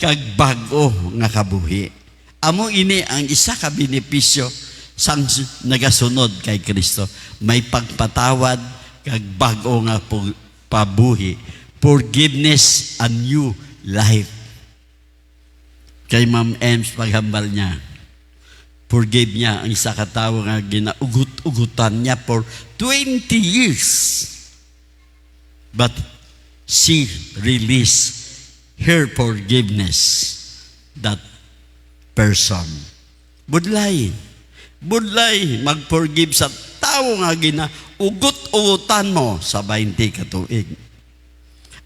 kag bag-o nga kabuhi. Amo ini ang isa ka benepisyo sang nagasunod kay Kristo. May pagpatawad kag bag-o nga pabuhi. Forgiveness and new life. Kay Ma'am Ems paghambal niya, forgive niya ang isa ka tawo nga ginaugut-ugutan niya for 20 years. But she released her forgiveness that person. Budlay mag-forgive sa tao nga ginaugut-ugutan mo sa 20 ka tuig.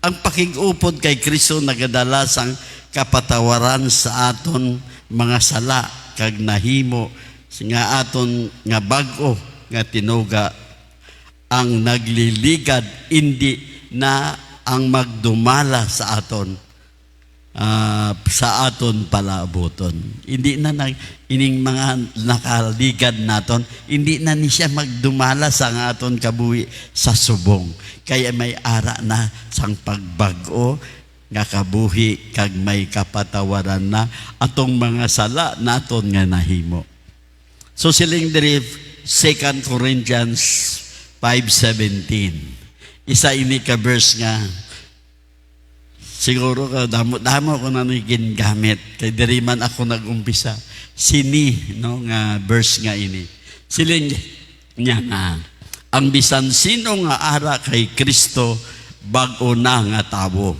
Ang pakig-upod kay Kristo nagadala sang kapatawaran sa aton mga sala kag nahimo nga aton nga bag-o nga tinuga ang nagliligad, hindi na ang magdumala sa aton palaboton. Hindi na ining mga nakaligad naton, hindi na ni siya magdumala sa aton kabuhi sa subong. Kaya may ara na sang pagbag-o nga kabuhi kag may kapatawaran na atong mga sala naton nga nahimo. So siling diri 2 Corinthians 5:17. Isa ini ka verse nga siguro ka damo ko na gamit kay diri man ako nagumpisa. Sini no nga verse nga ini. Siling niya nga ang bisan sino nga ara kay Kristo bag-o na nga tawo.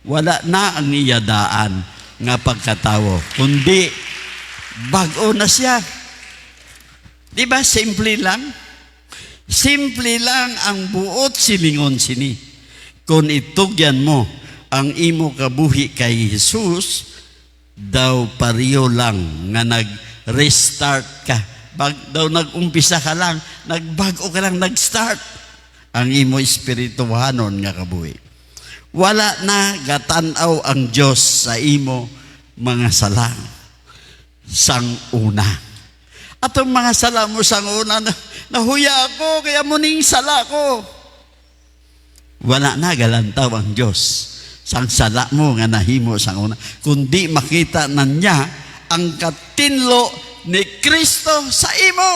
Wala na ang iyadaan nga pagkatawo, kundi bag-o na siya. Di ba? Simple lang. Simple lang ang buot silingon sini. Kung itugyan mo ang imo kabuhi kay Jesus, daw pariyo lang nga nag-restart ka. Daw nag-umpisa ka lang, nagbago ka lang, nag-start ang imo espirituhanon nga kabuhi. Wala na gatanaw ang Diyos sa imo mga sala sang una. Atong mga sala mo sang una, nahuya ako, kaya muning sala ko. Wala na galantaw ang Diyos sang sala mo nga nahimo sang una, kundi makita na niya ang katinlo ni Kristo sa imo.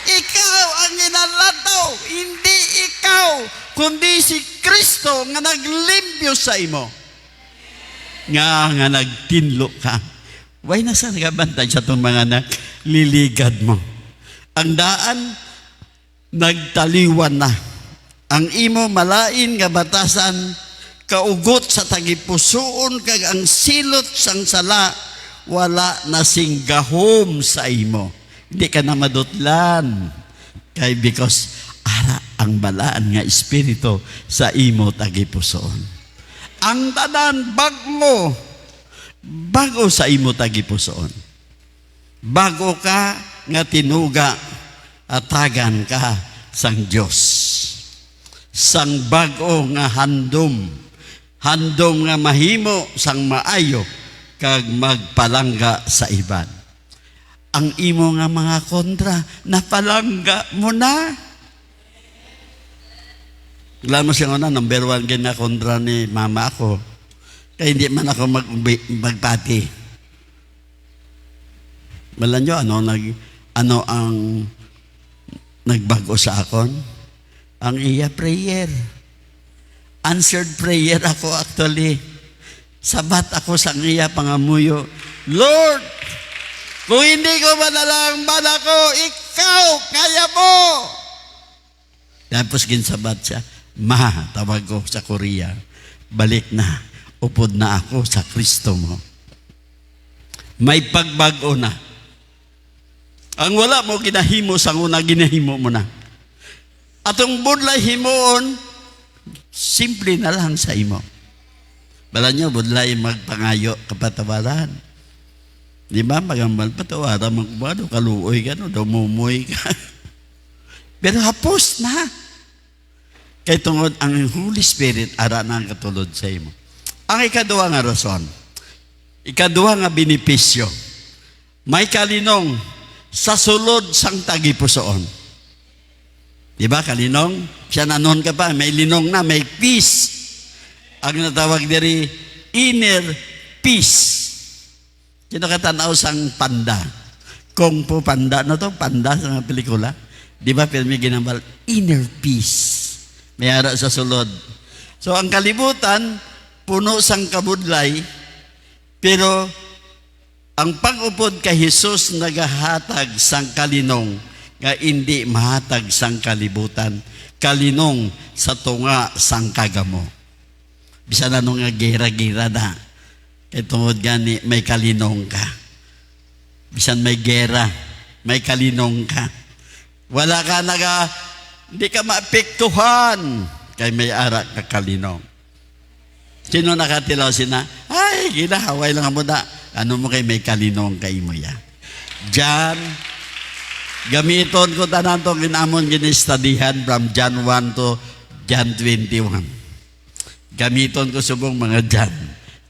Ikaw ang ginalataw, hindi ikaw, kundi si Kristo nga naglimpyo sa imo. Nga nagtinlo ka. Why nasa nagabantay sa itong mga nagliligad mo? Ang daan, nagtaliwan na. Ang imo malain nga batasan, kaugot sa tagipusoon kag ang silot sang sala, wala na singgahom sa imo. Hindi ka na madutlan. Kay because ara ang balaan nga espiritu sa imo tagipusoon. Ang tanan bago sa imo tagipusoon. Bago ka nga tinuga atagan ka sang Dios. Sang bago nga handom nga mahimo sang maayo kag magpalangga sa iban. Ang imo nga mga kontra, napalangga mo na. Alam mo siya na, number 1 na kontra ni mama ako. Kaya hindi man ako magpati. Malan nyo, ano ang nagbago sa akon? Ang iya prayer. Answered prayer ako actually. Sabat ako sa iya pangamuyo. Lord, kung hindi ko manalamban ako, ikaw, kaya mo. Tapos ginsabat siya, tawag ko sa Korea, balik na, upod na ako sa Kristo mo. May pagbago na. Ang wala mo ginahimo sa una, ginahimo mo na. Atong budlay himoon, simple na lang sa imo. Bala nyo, budlay magpangayo kapatawaran. Di ba? Magambal patawaran, magkubado, kaluoy ka, no? Dumumoy ka. Pero hapos na. Kay tungod ang Holy Spirit ara na ang katulod sa imo. Ang ikaduha nga rason, ikaduha nga benepisyo, may kalinong sa sulod sang tagipusoon. Di ba kalinong? Siya nanon ka pa, may linong na, may peace. Ang natawag diri, inner peace. Sino katanaw sang panda? Kung po panda, no to? Panda sa mga pelikula. Di ba, pero may ginambal, inner peace. May ara sa sulod. So, ang kalibutan, puno sang kabudlay, pero ang pag-upod kay Jesus nagahatag sang kalinong nga hindi mahatag sang kalibutan, kalinong sa tunga sang kagamo. Bisan ano nga gira-gira na, kay tungod gani may kalinong ka. Bisan may gera, may kalinong ka. Wala ka hindi ka maapektuhan kay may ara ka kalinong. Sino nakatilaw sina? Ay, ginahaway lang mo na. Ano mo kay may kalinong kay mo ya? John, gamiton ko tanan to ginamon gini-studyhan from John 1 to John 21. Gamiton ko subong mga John.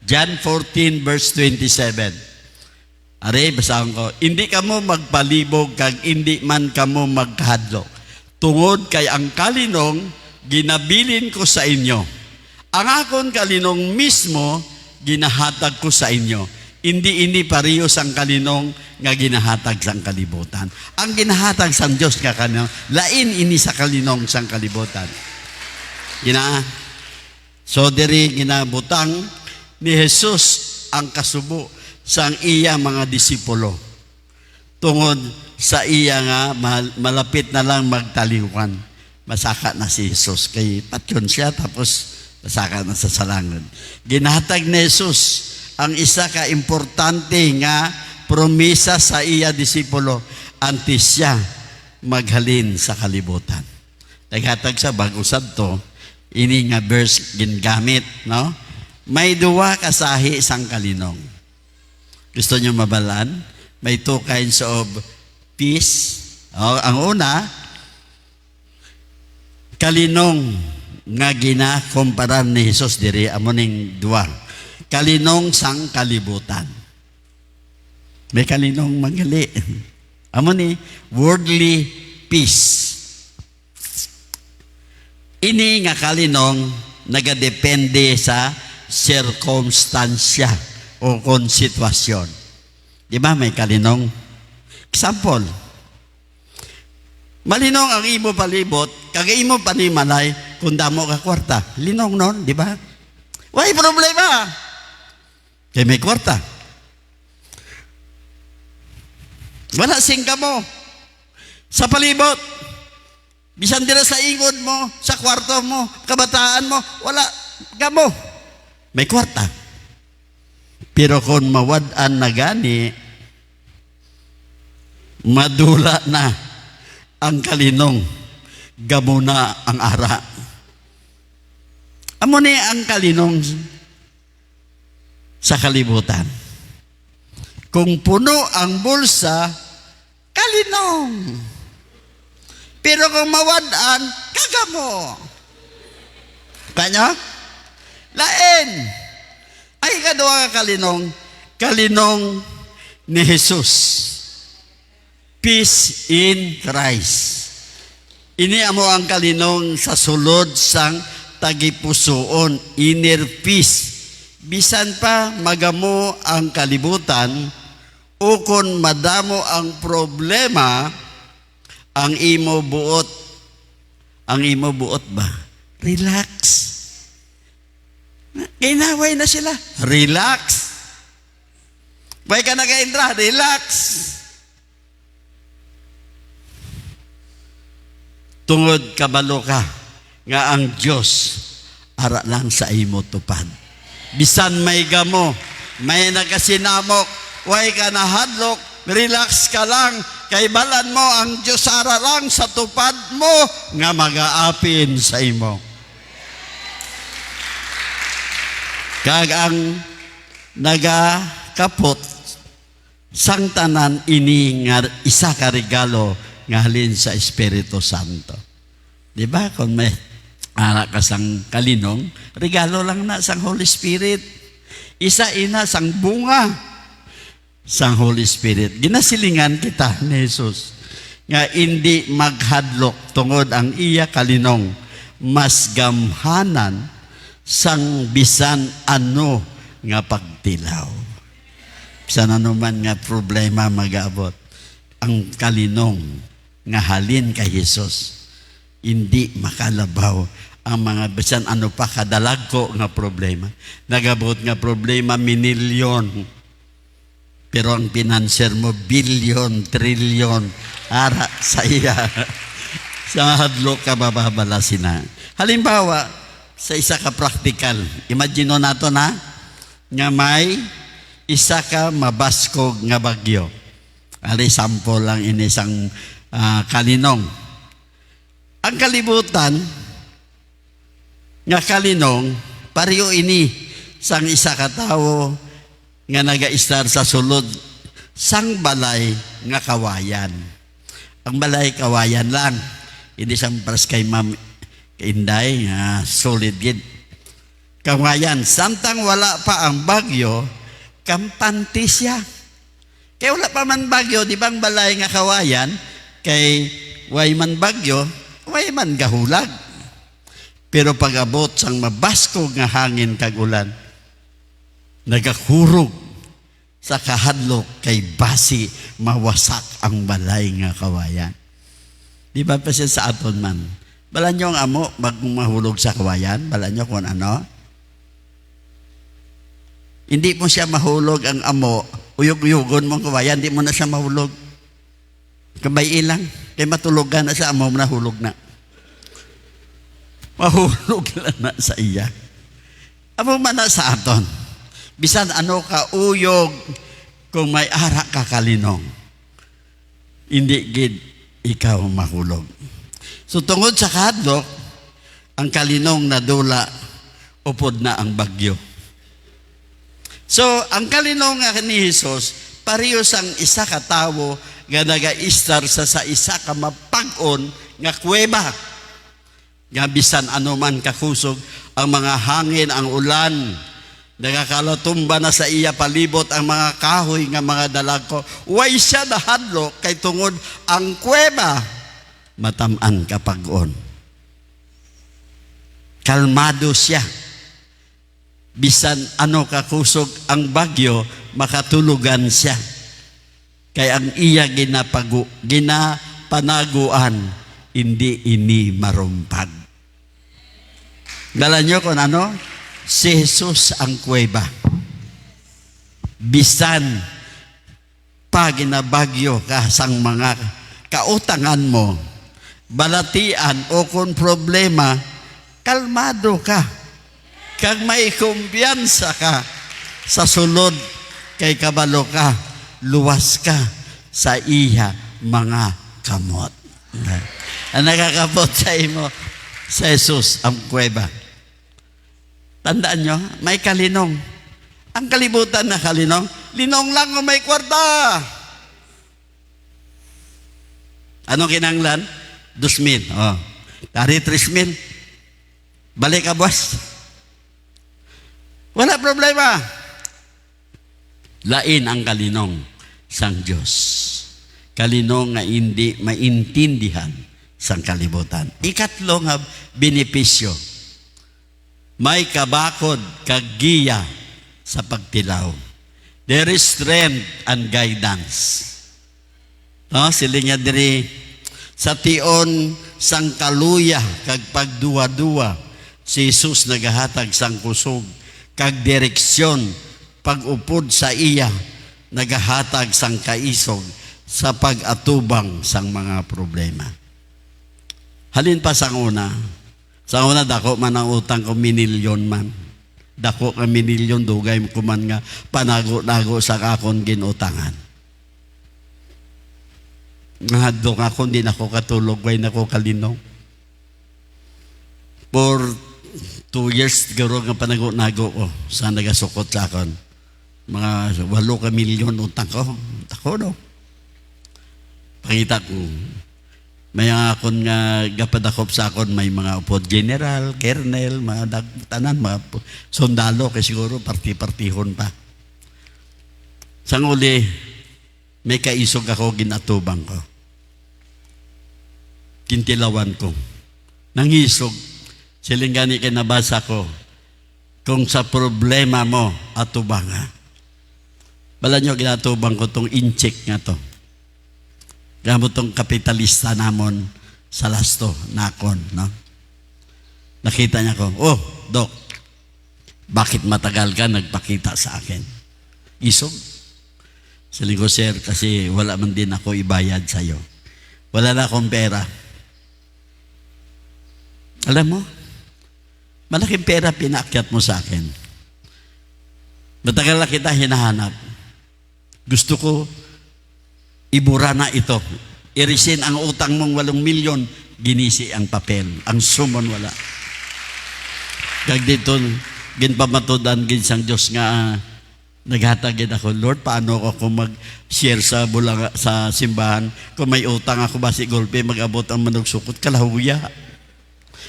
John 14 verse 27. Are, basahan ko. Hindi ka mo magpalibog kag hindi man ka mo magkahadlok. Tungod kay ang kalinong ginabilin ko sa inyo. Ang akon kalinong mismo ginahatag ko sa inyo. Hindi parehas ang kalinong nga ginahatag sang kalibutan. Ang ginahatag sang Dios nga kaninong lain ini sa kalinong sang kalibutan. So diri ginabutang ni Jesus ang kasubo sang iya mga disipulo. Tungod sa iya nga malapit na lang magtaliwan. Masaka na si Jesus kay patyon siya tapos masaka na sa salangod. Ginahatag ni Jesus ang isa ka importante nga promesa sa iya disipulo antes siya maghalin sa kalibutan. Naghatag sa bagusad to, ini nga verse gingamit, no? May duwa kasahi sang kalinong. Gusto niyo mabalaan? May two kinds of peace. Ang una, kalinong nga ginakumpara ni Jesus diri amoning duwa. Kalinong sang kalibutan. May kalinong magali. Amo ni worldly peace. Ini nga kalinong nagadepende sa sirkumstansya o sitwasyon. Di ba may kalinong? Example, malinong ang imo palibot, kag imo panimalay kung damo ka kwarta. Linong non, di ba? Why problema? Kaya may kwarta. Wala singka mo. Sa palibot. Bisan dira sa ingod mo, sa kwarto mo, kabataan mo, wala ka mo. May kwarta. Pero kung mawad-an na gani, madula na ang kalinong, gamo na ang ara. Amo ni ang kalinong sa kalibutan. Kung puno ang bulsa, kalinong. Pero kung mawad-an, kagamo. Kanya? Lain. Ay kaduwa ka kalinong ni Jesus. Peace in Christ. Ini amo ang kalinong sa sulod sang tagipusoon, inner peace. Bisan pa magamo ang kalibutan, ukon madamo ang problema, ang imo buot ba? Relax. Ginaway na sila. Relax. Bay ka na kaindra, relax. Tungod kabalo ka nga ang Diyos ara lang sa imo tupad. Bisan may gamo, may nagasinamok, way ka na hadlok, relax ka lang, kay balan mo ang Diyos ara lang sa tupad mo nga mag-aapin sa imo. Kag ang nagakapot sang tanan ini nga isa ka regalo nga halin sa Espiritu Santo. Di ba? Kung may anak ka sang kalinong, regalo lang na sang Holy Spirit. Isa ina sang bunga sang Holy Spirit. Ginasilingan kita ni Jesus nga hindi maghadlok tungod ang iya kalinong mas gamhanan sang bisan ano nga pagtilaw. Bisan ano man nga problema mag-abot, ang kalinong nga halin kay Jesus hindi makalabaw ang mga bisan ano pa kadalag ko nga problema. Nagabot nga problema minilyon. Pero ang pinanser mo, bilyon, trilyon, ara sa iya. Sa hadlok ka bababala sina. Halimbawa, sa isa ka practical, imagine mo nato na, nga may isa ka mabaskog nga bagyo. Ali, sample lang inisang kalinong. Ang kalibutan, nga kalinong, pariyo ini, sang isa ka tao, nga naga-star sa sulod sang balay nga kawayan. Ang balay kawayan lang. Hindi sang pras kay Ma'am Inday nga solid gid. Kawayan samtang wala pa ang bagyo, kampante siya. Kaya wala pa man bagyo, di ba ang balay nga kawayan kay way man bagyo, way man gahulag. Pero pag-abot sang mabaskog nga hangin kag ulan, nagahurog sa kahadlok kay basi mawasak ang balay nga kawayan. Di ba pa siya sa aton man? Bala nyo ang amo, mahulog sa kawayan, bala nyo kung ano? Hindi mo siya mahulog ang amo, uyog-uyogon mo ang kawayan, hindi mo na siya mahulog. Kabay ilang, kay matulogan na sa amo, nahulog na. Mahulog na sa iya. Amo man na sa aton. Bisan ano ka uyog kung may ara ka kalinong. Hindi gid ikaw mahulog. So tungod sa kahadlok, ang kalinong nadula, upod na ang bagyo. So ang kalinong nga ni Jesus, pareho sang isa ka tawo nga naga-istar sa isa ka mapag-on nga kuweba. Nga bisan ano man kakusog, ang mga hangin, ang ulan, nagakalatumba na sa iya palibot ang mga kahoy nga mga dalag ko. Way siya nahadlok kay tungod ang kuweba matamaan kapag-on. Kalmado siya. Bisan ano kakusog ang bagyo, makatulugan siya. Kay ang iya ginapanaguan, hindi ini marumpag. Dala nyo kung ano? Si Jesus ang kuweba. Bisan pag ginabagyo ka sang mga kautangan mo, balatian o kung problema, kalmado ka. Kag may kumpiyansa ka sa sulod kay kabalo ka, luwas ka sa iya mga kamot. Ang nakakabot sa imo, sa Jesus ang kuweba. Tandaan nyo, may kalinong. Ang kalibutan na kalinong, linong lang o may kwarta. Anong kinanglan? 2,000. Oh. Tari 3,000. Balik ka, boss. Wala problema. Lain ang kalinong sang Diyos. Kalinong nga hindi maintindihan sang kalibutan. Ikatlo nga benepisyo. May kabakod kagiya sa pagtilaw. There is strength and guidance. No, silinga diri sa tion sang kaluya kag pagduwa-duwa si Jesus nagahatag sang kusog kag direksyon pag-upod sa iya nagahatag sang kaisog sa pag-atubang sang mga problema. Halin pa sang una. Sa una, dako man ang utang ko minilyon man. Dako ka minilyon, dugay ko man nga panago-nago sa kakon ginutangan. Nahadlok ako, hindi na ako katulog, way na ako kalinong. For 2 years, siguro nga panago-nago ko sa nagasukot sa akon. Mga 8 ka milyon utang ko. Dako no. Pakita ko, May nga akon nga gapadakop sa akon, may mga upod general, colonel, mga tanan, mga sundalo, kay siguro parti-partihon pa. Sang uli, may kaisog ako, ginatubang ko. Kintilawan ko. Nangisog. Siling gani kay nabasa ko, kung sa problema mo, atubang ha. Bala nyo, ginatubang ko tong incheck nga to. Gamot tong kapitalista namon sa lasto, nakon, no? Nakita niya ko, oh, Dok, bakit matagal ka nagpakita sa akin? Isog. Sabi ko, sir, kasi wala man din ako ibayad sa'yo. Wala na akong pera. Alam mo, malaking pera pinaakyat mo sa akin. Matagal na kita hinahanap. Gusto ko, ibura na ito. Irisin ang utang mong 8 milyon, ginisi ang papel. Ang sumon wala. Kag dito, ginpamatudan ginsang Diyos nga, naghatagin ako, Lord, paano ako mag-share sa sa simbahan? Kung may utang ako ba si Golpe, mag-abot ang manugsukot, kalahuya.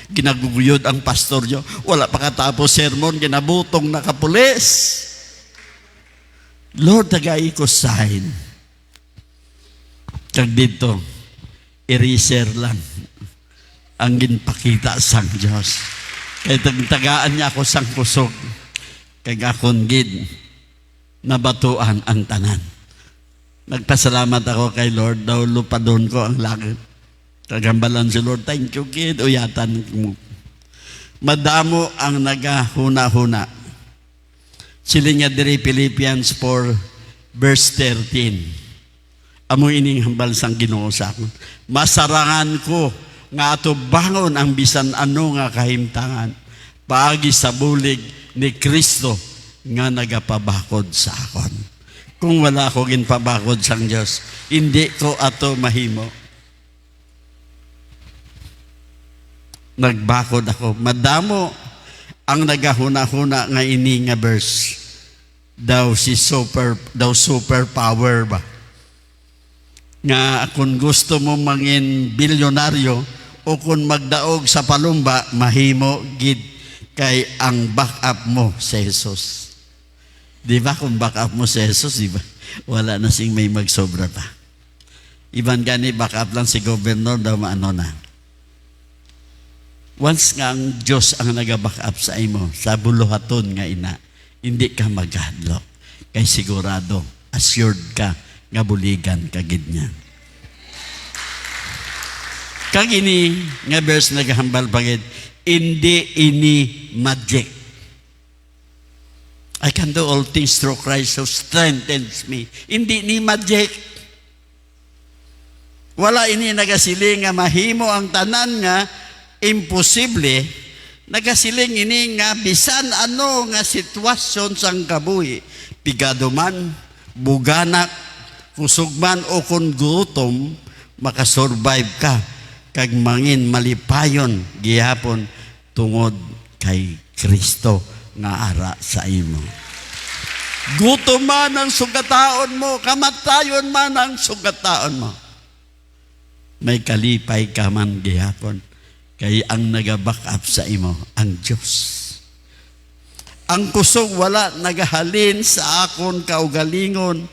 Ginaguguyod ang pastor nyo. Wala pa katapos sermon, ginabutong nakapulis. Lord, tagay ko sign. Kag dito, eraser lang ang ginpakita sang Diyos. Kaya tagaan niya ako sang kusog. Kaya akong gid, nabatuan ang tanan. Nagpasalamat ako kay Lord, daw lupadon ko ang langit. Kagambalan si Lord, thank you kid, uyatan mo. Madamo ang nagahuna-huna. Sila nga diri Philippians 4, verse 13. Amo ining hambal sang Ginoo sa akon. Masarangan ko nga ato bangon ang bisan ano nga kahimtangan paagi sa bulig ni Kristo nga nagapabakod sa akon. Kung wala ko ginpabakod sang Dios, hindi ko ato mahimo. Nagbakod ako. Madamo ang nagahuna-huna nga ini nga verse. Daw super power ba? Nga kung gusto mo mangin bilyonaryo o kung magdaog sa palumba, mahimo gid kay ang backup mo si Jesus. Di ba kung backup mo si Jesus, di ba? Wala na sing may magsobra pa. Iban gani backup lang si gobernador daw maano na. Once nga ang Diyos ang nag-backup sa imo, sa buluhaton nga ina, hindi ka maghadlok. Kay sigurado, assured ka, nga buligan kagid niya. Kag ini nga verse naghambal pagid, hindi ini magic. I can do all things through Christ who strengthens me. Hindi ni magic. Wala ini nagasiling nga mahimo ang tanan nga imposible. Nagasiling ini nga bisan ano nga sitwasyon sang kabuhi, pigado man, buganak, kusog man o kung gutom, makasurvive ka kag mangin malipayon gihapon tungod kay Kristo nga ara sa imo. Gutom man ang sugataon mo, kamatayon man ang sugataon mo, may kalipay ka man gihapon kay ang nag-back up sa imo ang Diyos. Ang kusog wala nagahalin sa akon kaugalingon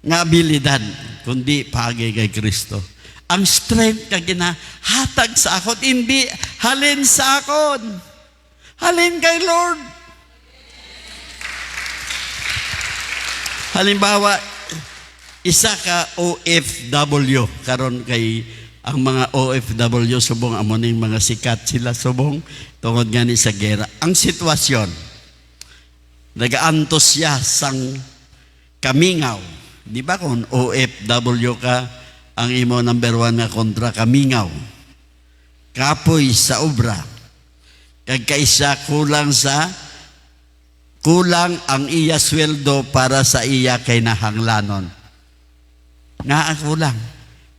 nga abilidad, kundi pagi kay Kristo. Ang strength nga ginahatag sa akon, hindi halin sa akon. Halin kay Lord. Halimbawa, isa ka OFW, karon kay ang mga OFW subong amoning mga sikat sila subong tungod gani sa gera. Ang sitwasyon, nagaantos siya sang kamingaw. Di ba kung OFW ka, ang imo number 1 nga kontra kamingaw. Kapoy sa obra. Kag kaisa kulang ang iya sweldo para sa iya kay nahanglanon. Nga kulang.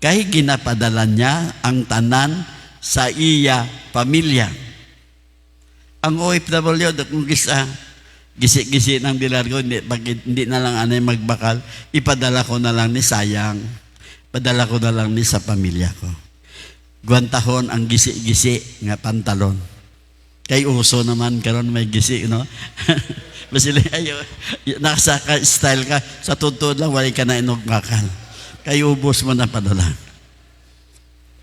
Kay ginapadala niya ang tanan sa iya pamilya. Ang OFW, kung gisi-gisi ng dilar ko, hindi na lang anay magbakal, ipadala ko na lang ni sayang. Padala ko na lang ni sa pamilya ko. Guantahon ang gisi-gisi nga pantalon. Kay uso naman karon may gisi, no? Basili ayo nakasaka style ka sa tuntun lang wala ka na inugmakal. Kay ubos mo na padala.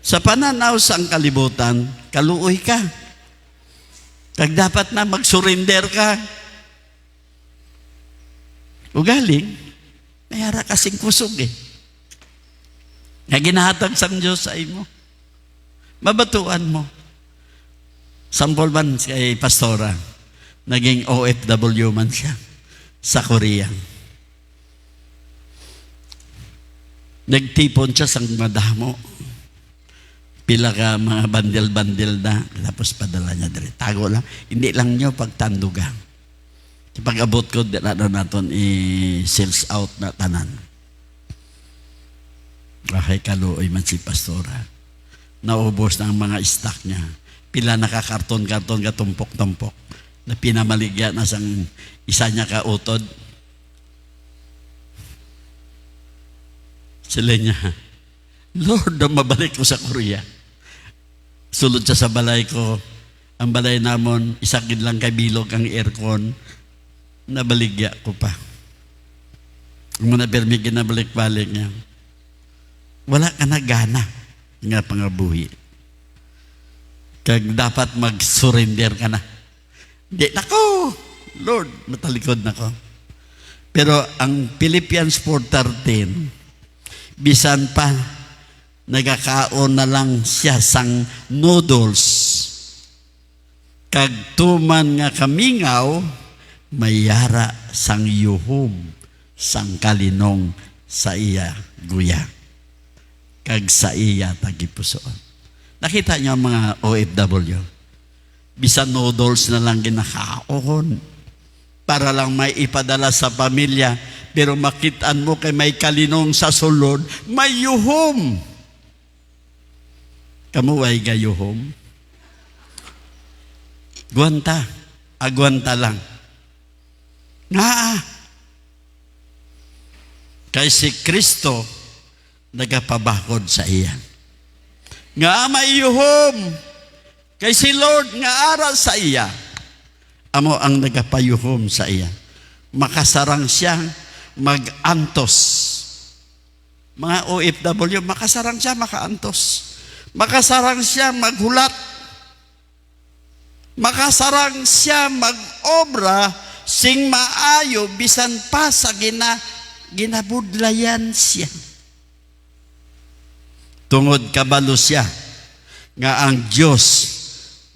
Sa pananaw sa ang kalibutan, kaluoy ka. Kag dapat na mag-surrender ka. Ugaling, mayara kasing kusog eh. Nga ginahatag sang Diyos sa imo. Mabatuan mo. Sampol man kay Pastora, naging OFW man siya sa Korea. Nagtipon siya sang madamo. Pila ka mga bandel-bandel na, tapos padala niya dali. Tago lang. Hindi lang niyo pagtandugan. Pag abot ko, na natin i-sales out na tanan. Bakay kaluoy man si Pastora. Naubos na ang mga stock niya. Pila nakakarton-karton ka tumpok-tumpok. Na pinamaligya na sang isa niya kautod. Sila niya, Lord, mabalik ko sa Korea. Sulod siya sa balay ko. Ang balay namon, isakid lang kay bilog ang aircon. Nabaligya ko pa. Ang muna permi ginabalik-balik niya. Wala ka na gana nga pangabuhi. Kag dapat mag-surrender ka na. Di nako, Lord, matalikod nako. Pero ang Philippians 4:13, bisan pa nagakaon na lang siya sang noodles. Kag tuman nga kamingaw, mayara sang yuhom sang kalinong sa iya guya. Kag sa iya tagipusoon. Nakita niyo ang mga OFW? Bisan noodles na lang ginakaon para lang may ipadala sa pamilya. Pero makitaan mo kay may kalinong sa sulod, may yuhom. Kamu ay gayuhom? Guanta. Agwanta lang. Nga. Kay si Kristo, nagapabakod sa iya. Nga may yuhom. Kay si Lord, nga aral sa iya. Amo ang nagapayuhom sa iya. Makasarang siya mag-antos. Mga OFW, makasarang siya maka-antos. Makasarang siya maghulat. Makasarang siya mag-obra sing maayo bisan pa sa ginabudlayan siya. Tungod kabalo siya nga ang Diyos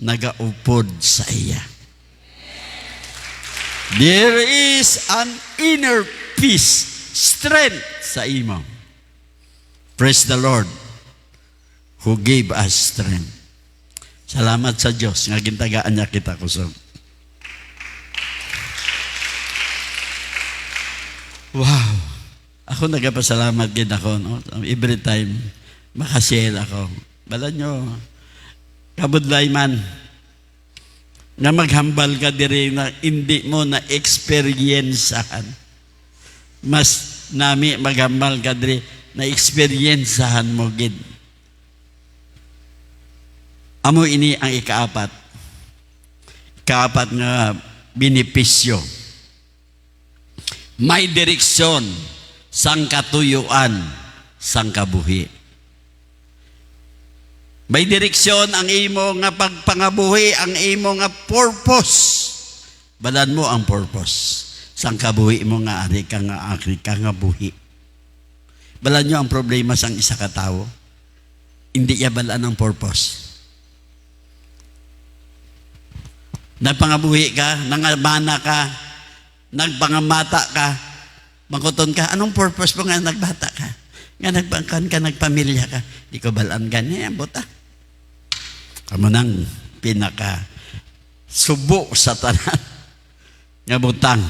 nagaupod sa iya. There is an inner peace, strength sa imo. Praise the Lord who gave us strength. Salamat sa Diyos nga gintagaan niya kita kusog. Wow. Ako nagapasalamat gid ako, no? Every time makashare ako. Bala nyo, kabudlay man nga maghambal ka diri na hindi mo na experiencehan. Mas nami maghambal ka diri na experiencehan mo gid. Amo ini ang ikaapat. Ikaapat nga benepisyo. May direksyon sang katuyuan sang kabuhi. May direksyon ang imo nga pagpangabuhi, ang imo nga purpose. Balan mo ang purpose. Sang kabuhi mo nga ari ka nga buhi. Balan nyo ang problema sang isa ka tao. Hindi niya balaan ang purpose. Nagpangabuhi ka, nangabana ka, nagpangamata ka, mangkuton ka, anong purpose mo nga nagbata ka? Nga nagbangkan ka, nagpamilya ka, di ko balaan ganyan, buta. Amo nang pinaka subo sa tanan nga butang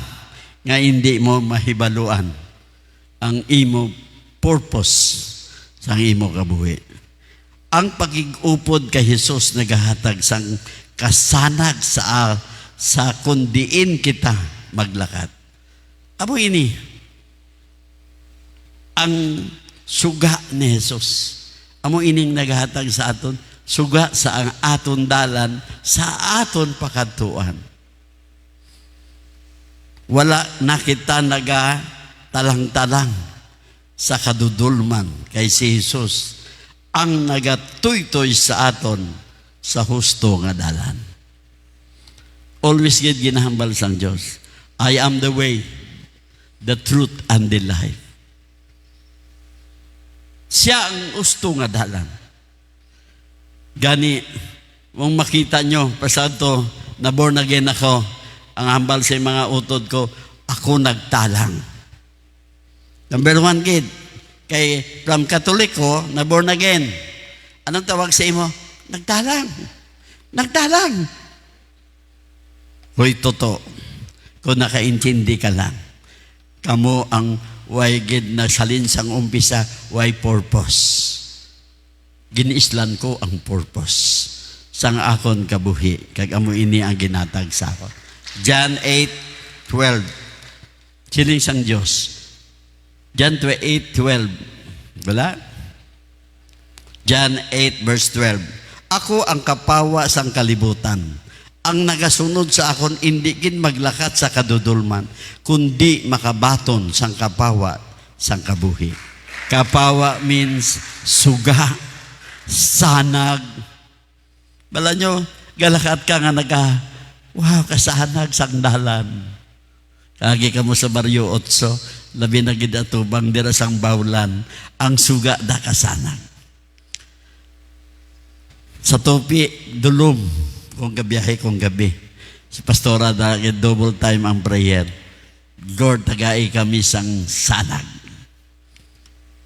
nga hindi mo mahibaluan ang imo purpose sa imo kabuhi. Ang pagigupod kay Jesus nagahatag sang kasanag sa kundiin kita maglakat. Amo ini ang suga ni Jesus, Amo ining naghatag sa aton suga sa ang aton dalan sa aton pakadtuan. Wala na kita naga talang-talang sa kadudulman kay si Jesus ang nagatuytoy sa aton sa husto nga dalan. Always gid ginahambal sang Dios, I am the way, the truth, and the life. Siya ang husto nga dalan. Gani, mong makita nyo, pasado, na born again ako, ang hambal sa mga utod ko, ako nagtalang. Number one, kid, kay from Katoliko, na born again, anong tawag sa imo? Nagtalang. Nagtalang. Hoy, totoo. Kung nakaintindi ka lang, kamo ang why gid na salin sang umpisa, why purpose. Giniislan ko ang purpose sang akon kabuhi kag amo ini ang ginatag sa ako. John 8:12. Siling sang Dios. John 8:12. Wala? John 8 verse 12. Ako ang kapawa sang kalibutan. Ang nagasunod sa akon hindi gid maglakat sa kadudulman kundi makabaton sang kapawa sang kabuhi. Kapawa means suga, sanag. Bala nyo, galakat ka nga wow, kasanag sang dalan. Kagi ka mo sa Barrio 8, labi na gid atubang dira sang bawlan, ang suga da kasanag. Sa topi, dulom, kung gabiyahe kung gabi. Si Pastora da double time ang prayer. Lord, tagai kami sang sanag.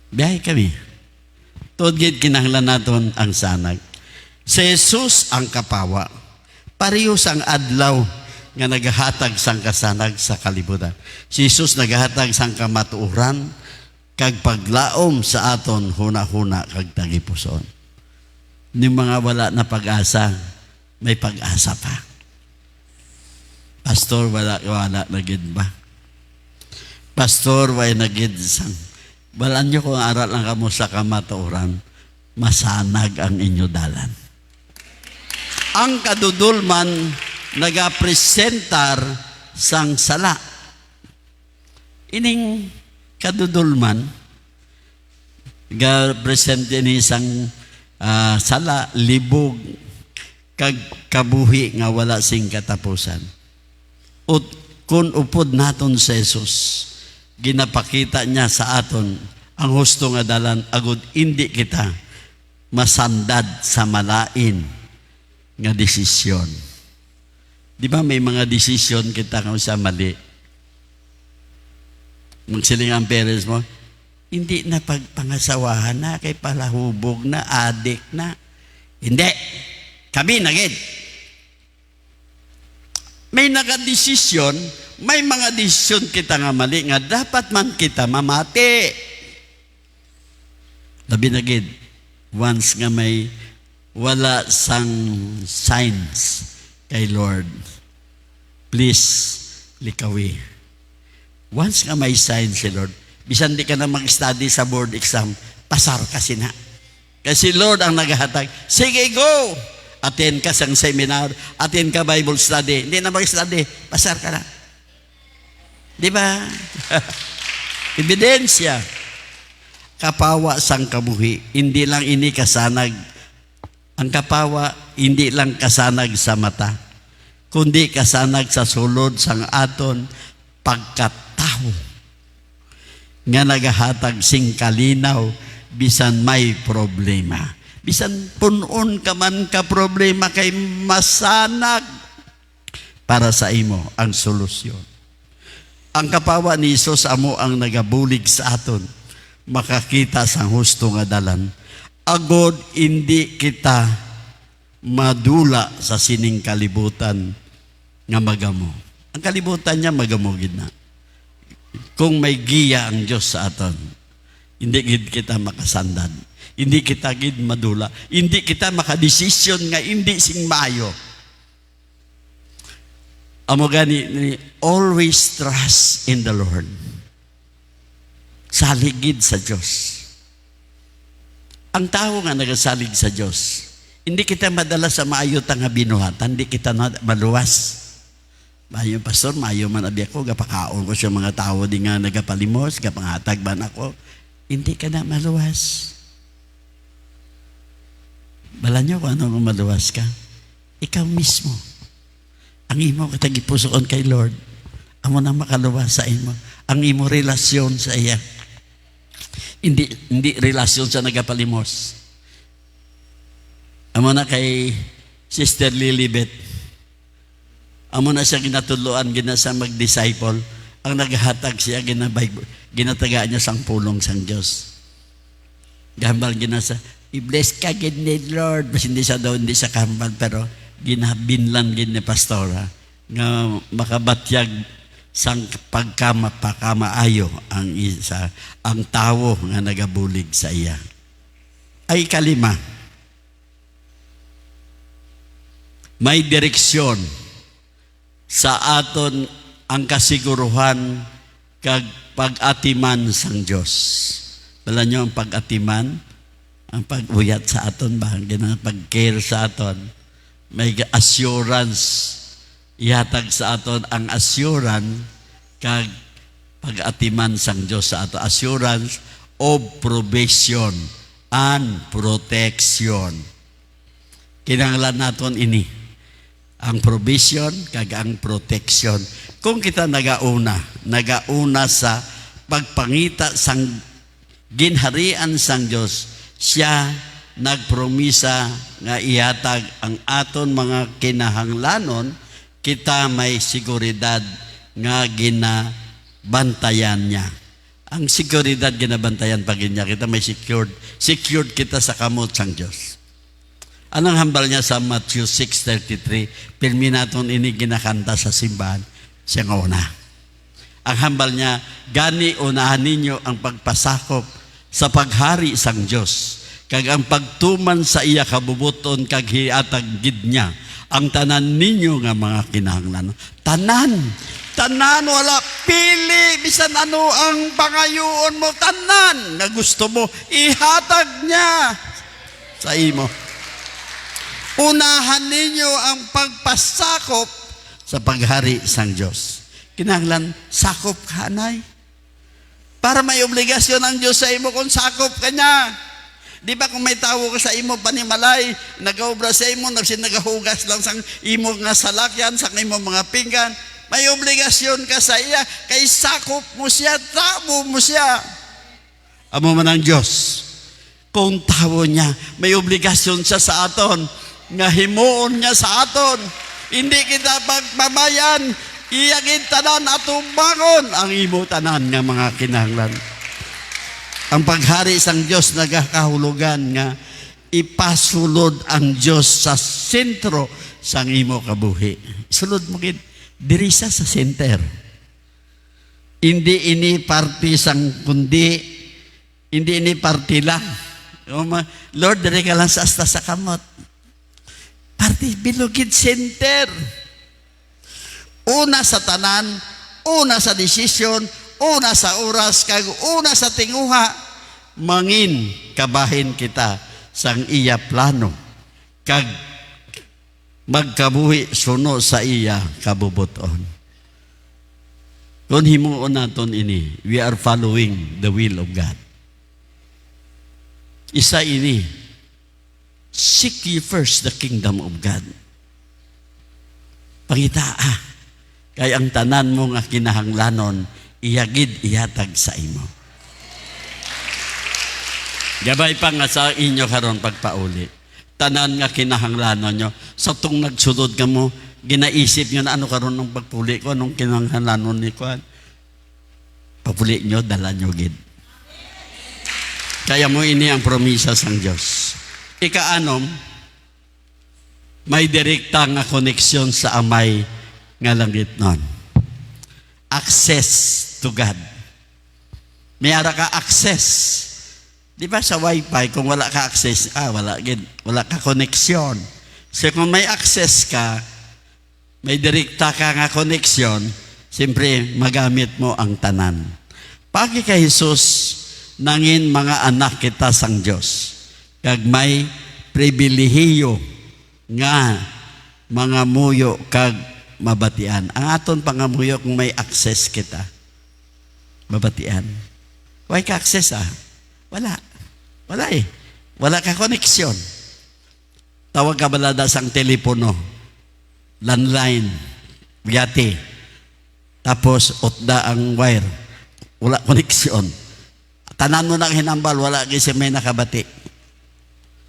Biyahe kami. Tudgid kinahanglan naton ang sanag. Si Jesus ang kapawa. Parehas ang adlaw nga nagahatag sang kasanag sa kalibutan. Si Jesus nagahatag sang kamatuoran kag paglaom sa aton huna-huna kag tagipuson. Ni mga wala na pag-asa, may pag-asa pa. Pastor, wala na gid ba? Pastor, wala na gid sang. Balaan nyo kung aral lang kamo sa kamatuoran, masanag ang inyo dalan. Ang kadudulman nagapresentar sang sala. Ining kadudulman ga-present ni sang sala, libog, kag kabuhi nga wala sing katapusan. Ut kun upod naton sa Jesus, ginapakita niya sa aton ang husto nga dalan agud hindi kita masandad sa malain nga desisyon. Di ba may mga desisyon kita kung sa mali? Magsiling ang parents mo, hindi na pagpangasawahan na, kay palahubog na, adik na. Hindi. Kami nagid. May nagadesisyon, may mga desisyon kita nga mali nga dapat man kita mamati. Labi nagid, once nga may wala sang signs kay Lord, please likawi. Once nga may signs si Lord, bisan di ka na mag-study sa board exam, pasar ka sina. Kasi Lord ang naghahatag, sige go! Attend ka sang seminar, attend ka Bible study. Hindi na mag-study, pasar ka na. Di ba? Ebidensya. Kapawa sang kabuhi, hindi lang ini kasanag. Ang kapawa, hindi lang kasanag sa mata, kundi kasanag sa sulod sang aton pagkatao. Nga nagahatag sing kalinaw, bisan may problema. Bisan punon ka man ka problema kay masanag para sa imo ang solusyon. Ang kapawa ni Jesus amo ang nagabulig sa aton makakita sang husto nga dalan. Agod hindi kita madula sa sining kalibutan nga magamo. Ang kalibutan niya magamo gid na. Kung may giya ang Dios sa aton, hindi gid kita makasandad. Hindi kita gid madula. Hindi kita makadesisyon nga hindi sing maayo. Amo gani, always trust in the Lord. Saligid sa Diyos. Ang tao nga nagasalig sa Dios, hindi kita madala sa maayo nga binuhatan, hindi kita maluwas. Maayo pastor, maayo man abi ako, gapakaon ko sa mga tao di nga nagapalimos, gapangatag ban ako. Hindi ka na maluwas. Bala nyo kung ano maluwas ka? Ikaw mismo. Ang imo katagipusoon kay Lord, amo na makaluwas sa imo. Ang imo relasyon sa iya. Hindi relasyon sa nagapalimos. Amo na kay Sister Lilibet. Amo na siya ginatuluan, ginasa mag-disciple. Ang naghatag siya, ginatagaan niya sang pulong sang Diyos. Gambal ginasa, i-bless ka gid ni Lord. Mas hindi siya daw, hindi siya kambal, pero ginabinlan gid ni pastora nga makabatyag sang pagkamaayo ang tawo nga nagabulig sa iya. Ay kalima, may direksyon sa aton ang kasiguruhan kag pag-atiman sang Dios. Wala nyo ang pag-atiman, ang pag-uyat sa aton ba, ang pag-care sa aton, may assurance, ihatag sa aton ang assurance kag pag-atiman sang Dios sa aton. Assurance of provision and protection. Kinahanglan naton ini ang provision kag ang protection. Kung kita nagauna sa pagpangita sang ginharian sang Dios, siya nagpromisa nga ihatag ang aton mga kinahanglanon, kita may seguridad nga ginabantayan niya. Ang seguridad ginabantayan pag niya, kita may secured kita sa kamot sang Dios. Anong hambal niya sa Matthew 6:33? Pilmi naton ini ginakanta sa simbahan, siya nga una. Ang hambal niya, gani unahan ninyo ang pagpasakop sa paghari sang Dios, kag ang pagtuman sa iya kabubuton kag hiatag gid niya ang tanan ninyo nga mga kinahanglan. Tanan wala pili, bisan ano ang pangayoon mo, tanan nga gusto mo ihatag niya sa imo. Unahan ninyo ang pagpasakop sa paghari sang Dios. Kinahanglan sakop ka, anay. Para may obligasyon ang Diyos sa imo kung sakop ka niya. Di ba kung may tawo ka sa imo panimalay, nag-obra sa imo, nagahugas lang sang imo nga salakyan, sang imo mga pinggan, may obligasyon ka sa iya, kay sakop mo siya, tabo mo siya. Amo man ang Diyos. Kung tawo niya, may obligasyon siya sa aton, nga himuon niya sa aton. Hindi kita pagmamayan, iyagin tanan atong bangon ang imo tanan nga mga kinahanglan. Ang paghari sang Dios nagakahulugan nga ipasulod ang Dios sa sentro sang imo kabuhi. Sulod mo gid diri sa center. Hindi ini party sang kundi, hindi ini party lang. Lord, diri ka lang sa asta sa kamot. Party bilugid center. Una sa tanan, una sa desisyon, una sa oras, kag una sa tinguha, mangin kabahin kita sang iya plano, kag magkabuhi suno sa iya kabubuton. Kung himuon naton ini, we are following the will of God. Isa ini, seek ye first the kingdom of God. Pangitaa, kay ang tanan mo nga kinahanglanon, iyagid ihatag sa imo. Gabay pa nga sa inyo karon pagpauli. Tanan nga kinahanglanon nyo, sa tong nagsulod ka mo, ginaisip nyo na ano karon ng pagpuli ko, anong kinahanglanon ni Kwan. Pagpuli nyo, dala nyo gid. Kaya mo ini ang promisa sang Diyos. Ikaanom, may direkta nga koneksyon sa amay nga langit nun. Access to God. May ara ka access. Di ba sa wifi, kung wala ka access, wala ka koneksyon. So kung may access ka, may direkta ka nga koneksyon, siyempre magamit mo ang tanan. Pagi kay Jesus, nangin mga anak kita sang Diyos. kag may pribilehiyo nga mga muyo kag mabatian. Ang aton pangamuyo kung may access kita, mabatian. Why ka access Wala. Wala eh. Wala ka koneksyon. Tawag ka balada sang telepono, landline, biyati. Tapos utda ang wire. Wala koneksyon. Tanan mo na hinambal, wala kasi may nakabati.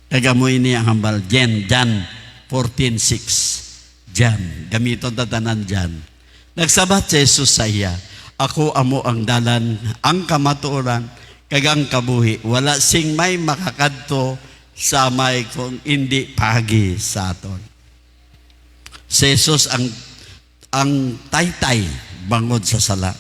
Kagamoy niya ang hambal. Jan 14:6. Jan. Gamiton tatanan Jan. Nagsabat si Jesus sa iya, ako amo ang dalan, ang kamatuoran, kagang kabuhi. Wala sing may makakadto sa may kung hindi pagi sa aton. Si Jesus ang taytay bangod sa sala.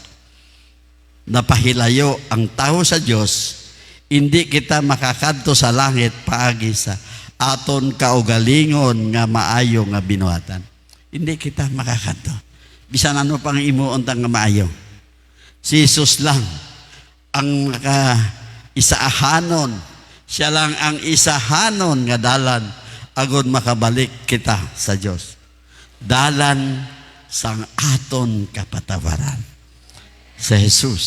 Napahilayo ang tao sa Diyos, hindi kita makakadto sa langit paagi sa aton kaugalingon nga maayo nga binuhatan. Hindi kita makakadto. Bisan ano pang imuon tang nga maayo. Si Jesus lang ang isaahanon. Siya lang ang isahanon nga dalan agud makabalik kita sa Dios. Dalan sang aton kapatawaran. Si Jesus.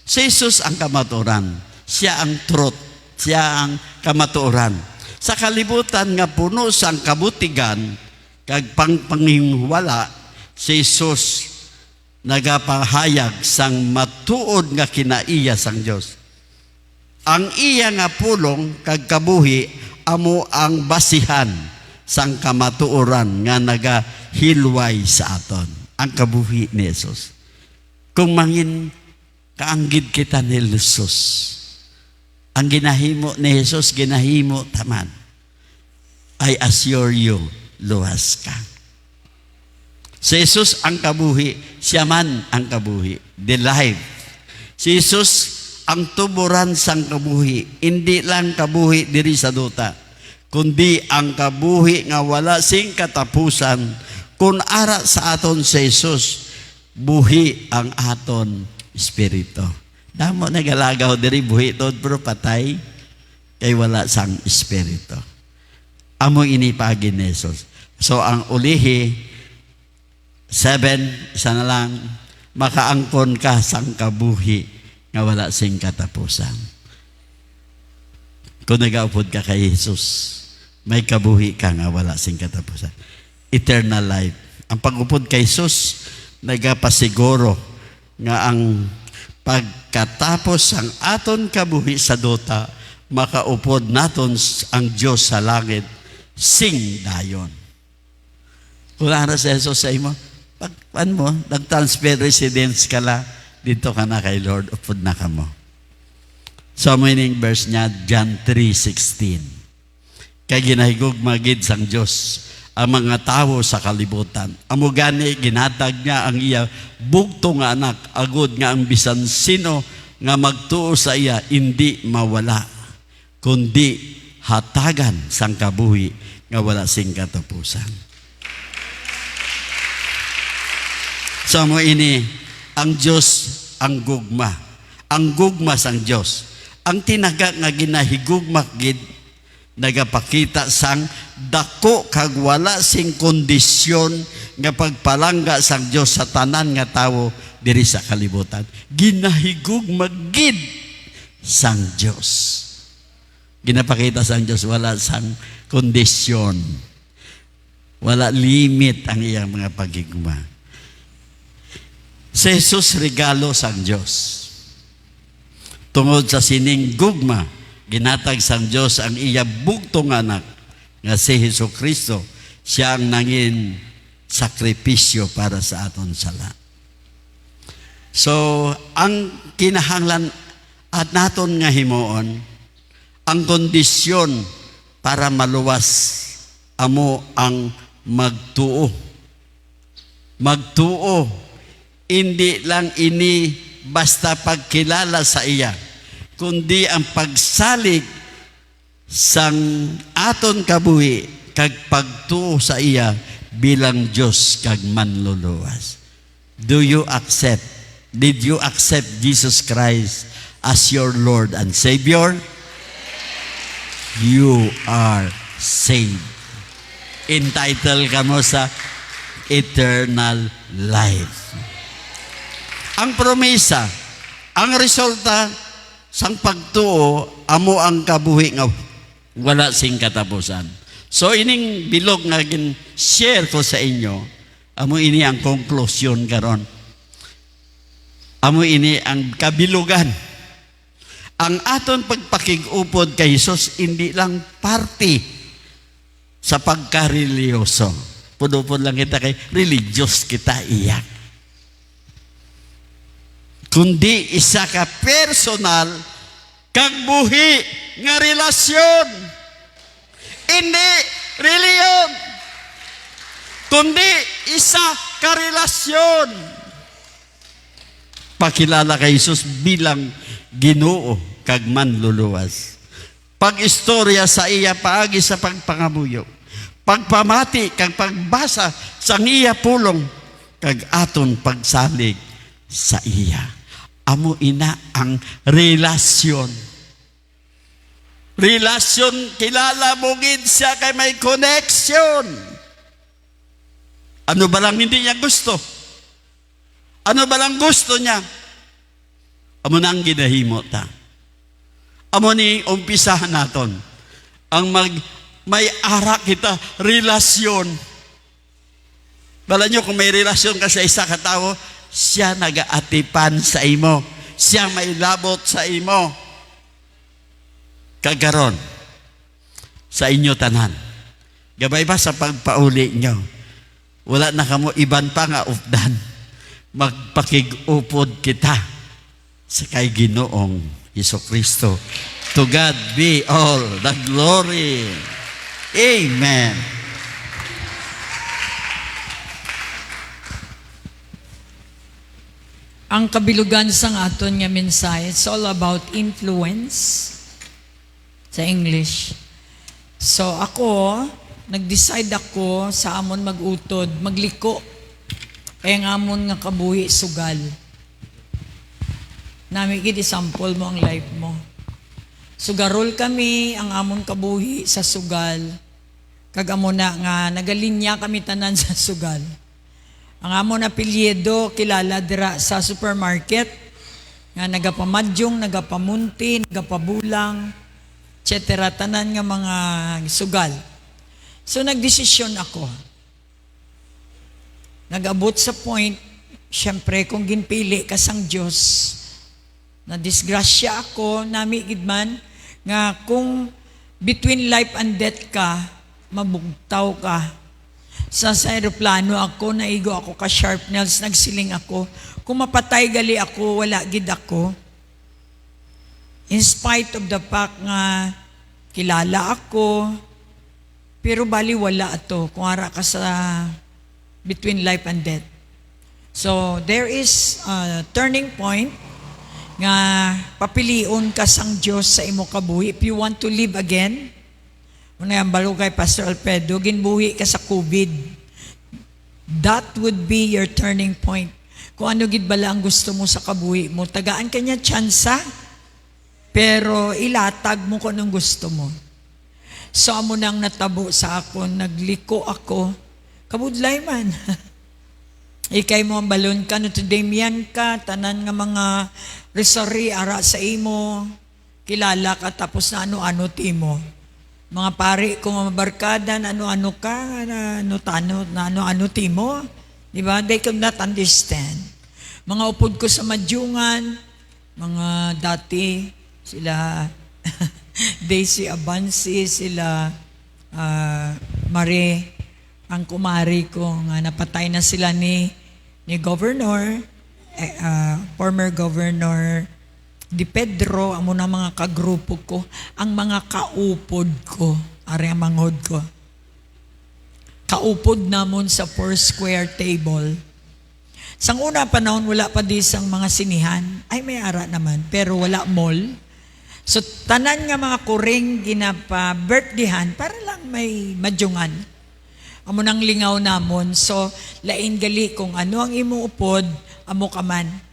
Si Jesus ang kamatuoran. Siya ang truth. Siya ang kamatuoran. Sa kalibutan nga puno sang kabutigan kag pangpanghiwala, si Jesus nagapahayag sang matuod nga kinaiya sang Dios. Ang iya nga pulong kag kabuhi amo ang basihan sang kamatuoran nga nagahilway sa aton. Ang kabuhi ni Jesus. Kung mangin kaanggid kita ni Jesus, ang ginahimo ni Jesus, ginahimo taman. I assure you, luwas ka. Si Jesus ang kabuhi, siya man ang kabuhi, the life. Si Jesus ang tuburan sang kabuhi, hindi lang kabuhi diri sa duta, kundi ang kabuhi nga wala sing katapusan. Kung ara sa aton si Jesus, buhi ang aton espiritu. Damo nagalagaw diri buhi tod pero patay kay wala sang espiritu. Amo ini pagi ni Jesus. So ang ulihi 7 isa na lang makaangkon ka sang kabuhi nga wala sing katapusan. Kung nagaupod ka kay Jesus, may kabuhi ka nga wala sing katapusan. Eternal life. Ang pag-upod kay Jesus nagapasiguro nga ang pagkatapos ang aton kabuhi sa duta, makaupod naton ang Diyos sa langit, sing dayon. Wala na si Jesus sa imo, pagpan mo, nag-transfer residence ka la, dito ka na kay Lord, upod na ka mo. So, meaning verse niya, John 3:16. Kay ginahigog magid sang Diyos, ang mga tao sa kalibutan. Amo gani ginatag niya ang iya bugto nga anak, agud nga ang bisan sino nga magtuo sa iya hindi mawala, kundi hatagan sang kabuhi nga wala sing katapusan. So mo ini ang Dios ang gugma. Ang gugma sang Dios. Ang tinaga nga ginahigugma gid nagapakita sang dako kag wala sing kondisyon nga pagpalangga sang Dios sa tanan nga tawo diri sa kalibutan. Ginahigug magid sang Dios. Ginapakita sang Dios wala sang kondisyon. Wala limit ang iyang mga pagigma. Si Jesus regalo sang Dios. Tungod sa sining gugma, ginatag sang Dios ang iya bugtong anak nga si Jesucristo. Siya ang nangin sakripisyo para sa aton sala. So, ang kinahanglan at naton nga himuon, ang kondisyon para maluwas amo ang magtuo. Magtuo, hindi lang ini basta pagkilala sa iya, kundi ang pagsalig sang aton kabuhi kag pagtuo sa iya bilang Diyos kag manluluwas. Do you accept? Did you accept Jesus Christ as your Lord and Savior? you are saved. Entitled ka mo sa eternal life. Ang promesa, ang resulta sang pagtuo, amo ang kabuhi nga wala sing katapusan. So ining bilog nga share ko sa inyo, amo ini ang conclusion karon. Amo ini ang kabilugan. Ang aton pagpakig-upod kay Jesus hindi lang party sa pagka-religyoso. Pudupod lang kita kay religious kita iyak. Kundi isa ka personal kag buhi nga relasyon. Hindi reliyon. Kundi isa ka relasyon. Pakilala kay Jesus bilang Ginoo kag manluluwas. Pag-istorya sa iya paagi sa pagpangamuyo. Pagpamati kag pagbasa sa iya pulong kag aton pagsalig sa iya. Amo ina ang relasyon. Relasyon, kilala mo gid siya kay may connection. Ano ba lang hindi niya gusto? Ano ba lang gusto niya? Amo na ang ginahimo ta. Amo ni umpisahan naton. Ang may ara kita, relasyon. Bala nyo, kung may relasyon ka sa isa ka tao, siya nagaatipan sa imo. Siya may labot sa imo. Kagaron, sa inyo tanan. Gabay ba sa pagpauli nyo? Wala na kamo iban pa nga updan. Magpakig-upod kita sa kay Ginoong Jesucristo. To God be all the glory. Amen. Ang kabilugan sang aton nga mensahe, it's all about influence sa English. So ako, nag-decide ako sa amon mag-utod, magliko. Kaya nga amon nga kabuhi sugal. Nami gid sample mo ang life mo. Sugarol kami ang amon kabuhi sa sugal. Kag amo na nga nagalinya kami tanan sa sugal. Ang amon apelyido kilala dira sa supermarket nga nagapamadyong, nagapamunti, nagapabulang, etc. tanan nga mga sugal. So nagdesisyon ako. Nag-abot sa point, syempre kung ginpili ka sang Diyos, na disgrasya ako, nami idman, nga kung between life and death ka, mabugtaw ka. Sa aeroplano ako, naigo ako ka sharp nails, nagsiling ako. Kung mapatay gali ako, wala gid ako. In spite of the fact nga, kilala ako, pero bali wala ato, kung ara ka sa between life and death. So, there is a turning point, nga papilion ka sang Diyos sa imo kabuhi. If you want to live again, muna yung balo kay Pastor Alfredo, ginbuhi ka sa COVID. That would be your turning point. Kung ano gid bala ang gusto mo sa kabuhi mo, tagaan kanya tsansa, pero ilatag mo kung anong gusto mo. So amo nang natabo sa ako, nagliko ako, kabudlay man. Ikay mo ang balon ka, no today miyan ka, tanan nga mga resori ara sa imo, kilala ka, tapos na ano-ano timo. Mga pari kung mabarkada na ano-ano ka, na ano-ano timo, di ba? They could not understand. Mga upod ko sa madyungan, mga dati, sila Daisy Abansi, sila Marie, ang kumari ko nga napatay na sila ni Governor, former Governor Di Pedro, amo na mga kagrupo ko, ang mga kaupod ko, ari ang mangod ko. Kaupod namon sa 4 square table. Sang una panahon, wala pa di sang mga sinihan. Ay, may ara naman, pero wala mall. So, tanan nga mga kuring ginapa-birthdayhan para lang may madyungan. Amo nang lingaw namon. So, lain gali kung ano ang imo upod, amo ka man.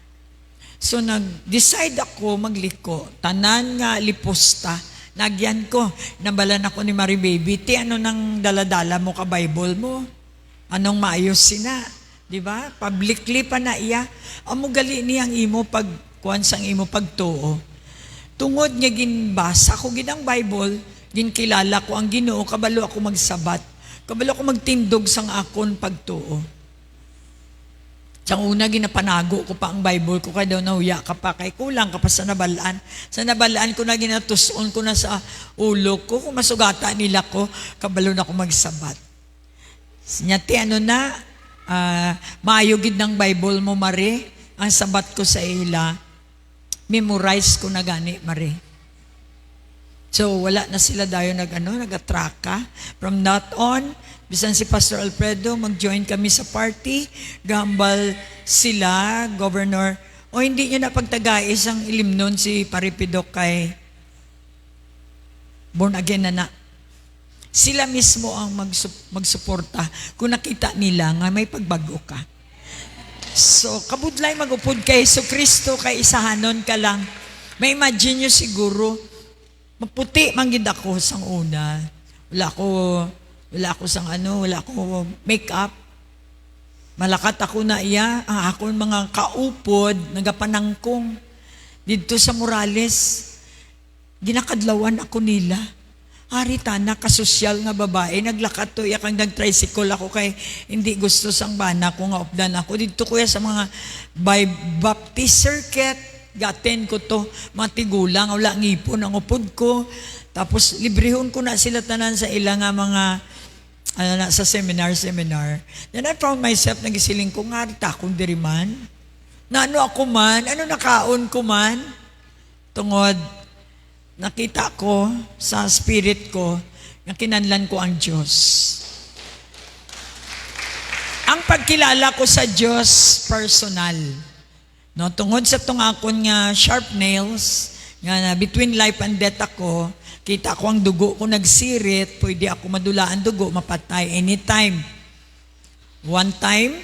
So, nag-decide ako magliko. Tanan nga liposta, Nagyan ko, nabalan ako ni Marie Baby, ti ano nang daladala mo ka Bible mo? Anong maayos sina? Di ba? Publicly pa na iya. Amo gali niyang imo pag kuan sang imo pagtuo. Tungod nga ginbasa ko ginang Bible, ginkilala ko ang Ginoo, kabalo ako magsabat. Kabalo ako magtindog sang akon pagtuo. Sa una, ginapanago ko pa ang Bible ko, kaya daw nahuya ka pa, kay kulang ka pa sa nabalaan. Sa nabalaan ko na, ginatuson ko na sa ulo ko, kung masugata nila ko, kabalo na ako magsabat. Nyati, ano na, maayogid ng Bible mo, Mari, ang sabat ko sa ila, memorize ko na gani, Mari. So, wala na sila dayo nag-atraka. From that on, bisan si Pastor Alfredo, mag-join kami sa party, gambal sila, Governor, o hindi nyo na pagtagais ang ilimnon si Paripidok kay born again na. Sila mismo ang magsuporta kung nakita nila nga may pagbago ka. So, kabudlay magupod kay Jesucristo, kay isahanon ka lang. May imagine nyo siguro, maputi manggid ako sang una. Wala ako sang wala ako make-up. Malakat ako na iya, ang akong mga kaupod, nagapanangkong. Dito sa Morales, ginakadlawan ako nila. Harita na, kasosyal nga babae, naglakat to, iya kang nag-tricycle ako kay hindi gusto sang bana ko nga updan ako. Dito kuya sa mga Baptist Circuit, gaten ko to, matigulang, wala ngipon ang upod ko. Tapos librehon ko na sila tanan sa ilang nga mga sa seminar. Then I found myself, nagisiling ko, nga rita akong diriman. Na ano ako man, ano nakaon ko man. Tungod, nakita ko sa spirit ko, na kinanlan ko ang Diyos. Ang pagkilala ko sa Diyos, personal. No, tungod sa itong akon nga sharp nails, nga between life and death ako, kita ko ang dugo ko nagsirit, pwede ako madulaan dugo, mapatay anytime. One time,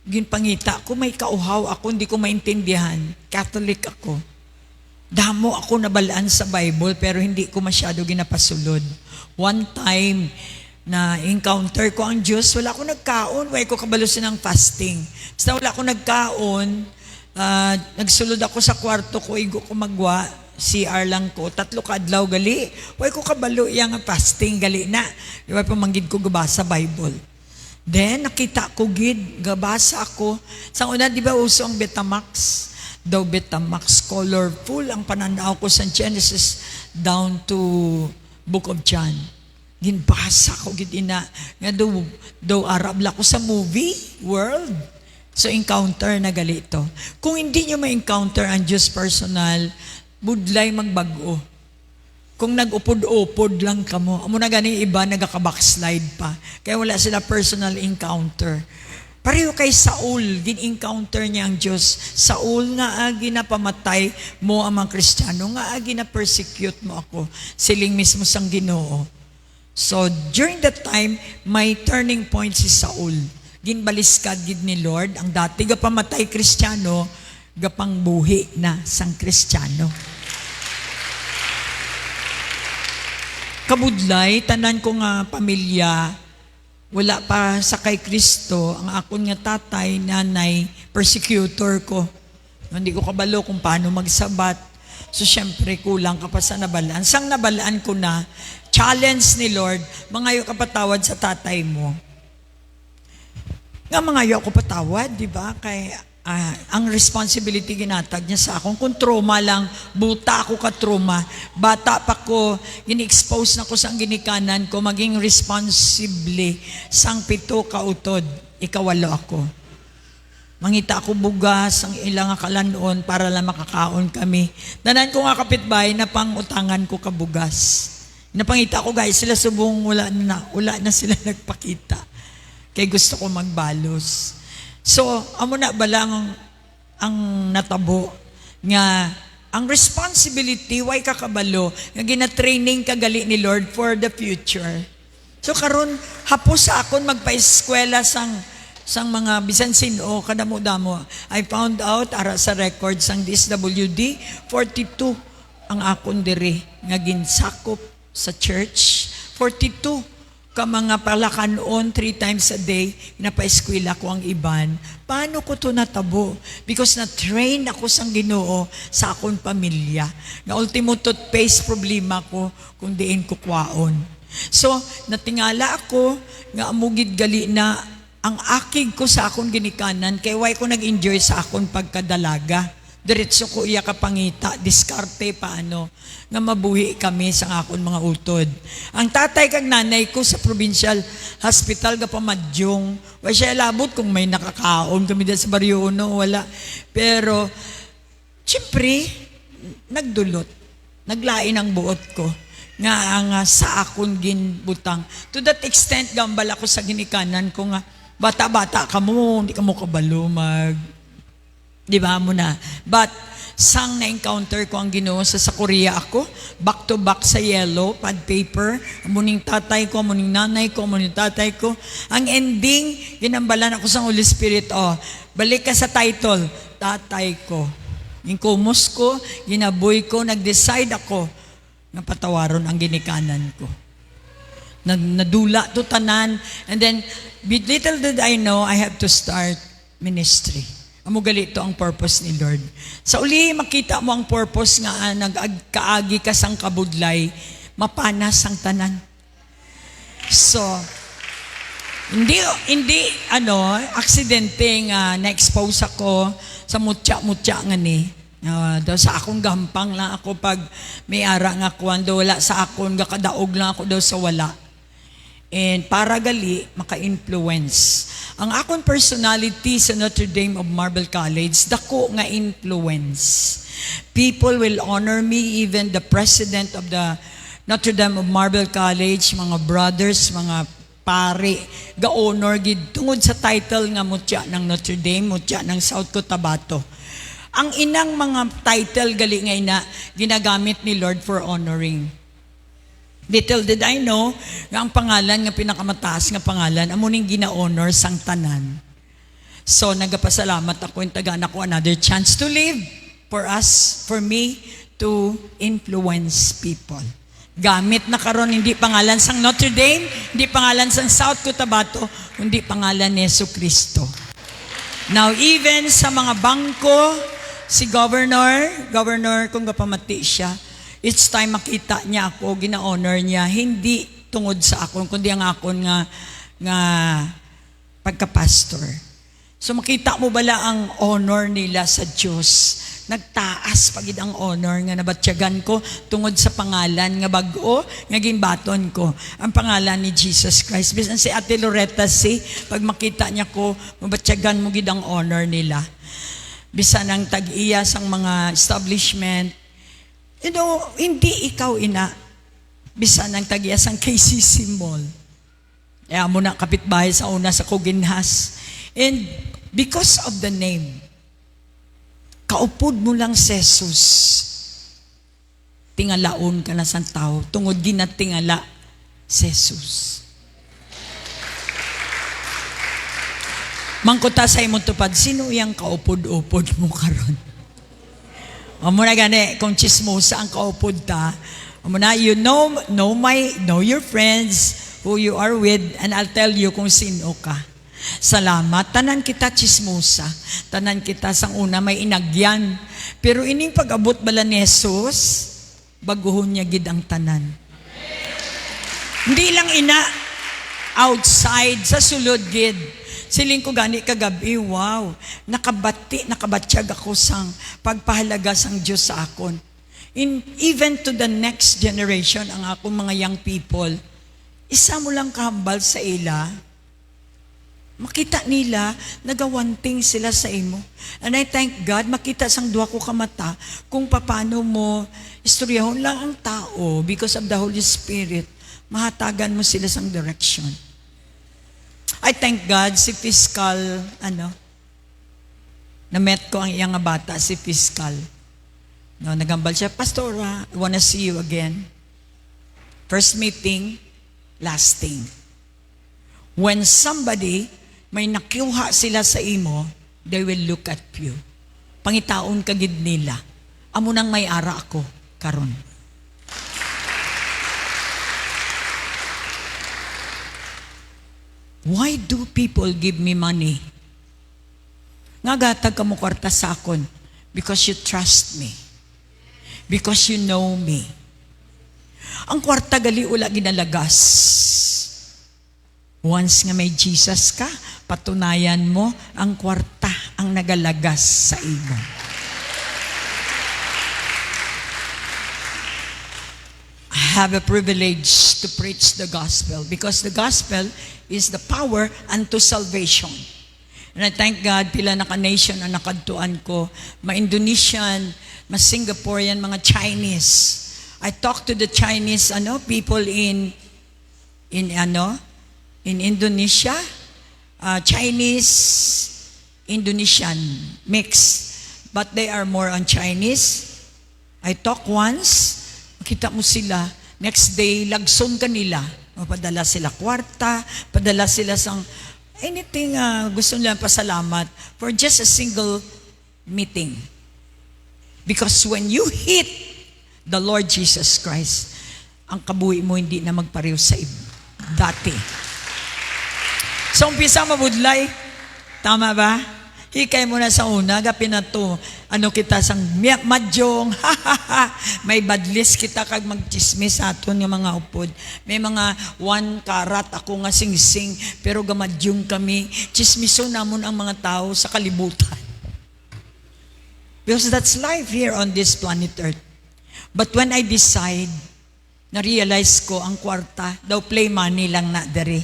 ginpangita ko, may kauhaw ako, hindi ko maintindihan. Catholic ako. Damo ako nabalaan sa Bible, pero hindi ko masyado ginapasulod. One time, na encounter ko ang Diyos, wala ako nagkaon, wala ko kabalusin ng fasting. Basta wala ako nagkaon, nagsulod ako sa kwarto ko, igo ko magwa, CR lang ko, 3 kadlaw gali. Way ko kabalo yang fasting gali na. Way pamanggid ko gabasa Bible. Then nakita ko gid gabasa ako. Sa una di ba uso ang Betamax? Daw Betamax colorful ang pananaw ko sa Genesis down to Book of John. Ginbasa ko gid ina nga daw Arab la ko sa movie world. So encounter na gali ito. Kung hindi nyo ma-encounter ang Diyos personal, budlay magbago. Kung nag-upod-upod lang ka mo, amo na gani iba nagaka-backslide pa. Kaya wala sila personal encounter. Pareho kay Saul, gin-encounter niya ang Diyos. Saul nga ginapamatay mo ang mga Kristiyano, nga gina-persecute mo ako. Siling mismo sang Ginoo. So during that time, may turning point si Saul. Ginbaliskad gid ni Lord, ang dati gapamatay Kristiyano, gapang buhi na sang Kristiyano. Kabudlay, tanan ko nga pamilya, wala pa sa kay Kristo, ang akon nga tatay, nanay, persecutor ko. Hindi ko kabalo kung paano magsabat. So syempre, kulang ka pa sa nabalaan. Sang nabalaan ko na, challenge ni Lord, mangayo ka patawad sa tatay mo. Nga mangayo ako patawad, di ba? Kay ang responsibility ginatag niya sa akon. Kung trauma lang, buta ako ka trauma. Bata pa ko, gini-expose na ko sa ginikanan ko, maging responsibly sang 7 kautod, ikawalo ako. Mangita ako bugas, ang ilang akalanon para lang makakaon kami. Danan ko nga kapitbahay na pangutangan ko kabugas. Napangita ko guys, sila subong wala na sila nagpakita. Kaya gusto ko magbalos. So, amo na ba lang ang natabo nga ang responsibility, why kakabalo, nga gina-training kagali ni Lord for the future. So, karon hapos sa akon magpa-eskwela sang mga bisan sino, kadamo-damo. I found out, ara sa records sang DSWD, 42 ang akon diri nga ginsakop sa church. 42 ka mga palakanon 3 times a day, napaeskwela ko ang iban. Paano ko to natabo? Because na-train ako sang Ginoo sa akong pamilya. Na ultimo toothpaste problema ko kung diin ko kwaon. So, natingala ako nga amugid gali na ang akig ko sa akong ginikanan kay why ko nag-enjoy sa akong pagkadalaga. Diretso ko iya kapangita, diskarte paano nga mabuhi kami sa akon mga utod. Ang tatay kag nanay ko sa provincial hospital ga Pamadyong, wa siya labot kung may nakakaon kami dyan sa Barrio Uno, wala. Pero siyempre nagdulot, naglain ang buot ko nga ang sa akon ginbutang. To that extent gambal ako sa ginikanan ko nga bata-bata ka mo, hindi ka mo kabalo di ba mo na? But, sang na-encounter ko ang Ginoo sa Korea ako, back to back sa yellow, pad paper, amuning tatay ko, amuning nanay ko, amuning tatay ko. Ang ending, ginambalan ako sa Holy Spirit, balik ka sa title, tatay ko. Yung kumos ko, ginaboy ko, nag-decide ako na patawaron ang ginikanan ko. Nadula to tanan, and then, little did I know, I have to start ministry. Amo galito ang purpose ni Lord. Sa uli, makita mo ang purpose nga nagkaagi ka sang kabudlay, mapanas ang tanan. So, hindi aksidente nga na-expose ako sa mutya nga ni. Daw sa akong gampang lang ako pag may ara nga kuwando, wala sa akong gakadaog lang ako daw sa wala. And para gali, maka-influence. Ang akong personality sa Notre Dame of Marble College, dako nga influence. People will honor me, even the president of the Notre Dame of Marble College, mga brothers, mga pare, ga-honor gid tungod sa title nga mutya ng Notre Dame, mutya ng South Cotabato. Ang inang mga title gali ngay na ginagamit ni Lord for honoring. Little did I know nga ang pangalan nga pinakamataas nga pangalan amuning gina-honor sang tanan. So nagapasalamat ako yung tagaan ako another chance to live for me to influence people. Gamit na karon hindi pangalan sang Notre Dame, hindi pangalan sang South Cotabato, kundi pangalan ni Jesucristo. Now even sa mga bangko, si governor kung gapamati siya, each time makita niya ako, gina-honor niya, hindi tungod sa akon, kundi ang akon nga pagka-pastor. So makita mo bala ang honor nila sa Diyos. Nagtaas pagid ang honor nga nabatyagan ko tungod sa pangalan nga bag-o nga ginbaton ko. Ang pangalan ni Jesus Christ. Bisan si Ate Loretta pag makita niya ko, mabatyagan mo gid ang honor nila. Bisan ang tag-iya sang mga establishment, hindi ikaw ina. Bisan ang tag-iya sang KCC Mall. Kaya mo na kapitbahay sa una sa Kuginhas. And because of the name, kaupod mo lang si Jesus, tingalaon ka na sa tao, tungod ginatingala si Jesus. Mangkuta sa imong tupad, sino iyang kaupod-upod mo karon? Amo na gani, kung chismosa ang kaupod ta, amo na, you know your friends, who you are with, and I'll tell you kung sino ka. Salamat, tanan kita chismosa, tanan kita sang una may inagyan, pero ining pag-abot bala ni Jesus, baguhon niya gid ang tanan. Hindi lang ina, outside, sa sulod gid. Siling ko gani kagabi, wow, nakabatsyag ako sang pagpahalaga sang Diyos sa akon. Even to the next generation, ang akong mga young people, isa mo lang kahambal sa ila, makita nila, nagawanting sila sa imo. And I thank God, makita sang duwa ko kamata, kung paano mo, istoryahon lang ang tao, because of the Holy Spirit, mahatagan mo sila sang direction. I thank God, si Fiscal, na-met ko ang iyang bata, si Fiscal. No, nagambal siya, Pastora, I wanna see you again. First meeting, lasting. When somebody, may nakuha sila sa imo, they will look at you. Pangitaon kagid nila. Amo nang may ara ako, karon. Why do people give me money? Nga gatag ka mo kwarta sa akon. Because you trust me. Because you know me. Ang kwarta gali ula ginalagas. Once nga may Jesus ka, patunayan mo ang kwarta ang nagalagas sa imo. I have a privilege to preach the gospel because the gospel is the power unto salvation. And I thank God, pila naka-nation ang nakadtuan ko, ma-Indonesian, ma-Singaporean, mga Chinese. I talk to the Chinese people in Indonesia, Chinese, Indonesian, mix. But they are more on Chinese. I talk once, makita mo sila, next day, lagson kanila. Padala sila kwarta, padala sila sang anything gusto nila pasalamat for just a single meeting. Because when you hit the Lord Jesus Christ, ang kabuhi mo hindi na magpareho sa dati. So, umpisa mabudlay. Tama ba? Hikay mo na sa una, gapin na to. Kita sang madyong, may badlis kita kag magchismis aton ng mga upod. May mga 1 karat ako nga sing-sing, pero gamadyong kami. Chismiso namon ang mga tao sa kalibutan. Because that's life here on this planet Earth. But when I decide, na-realize ko ang kwarta, daw play money lang na dere.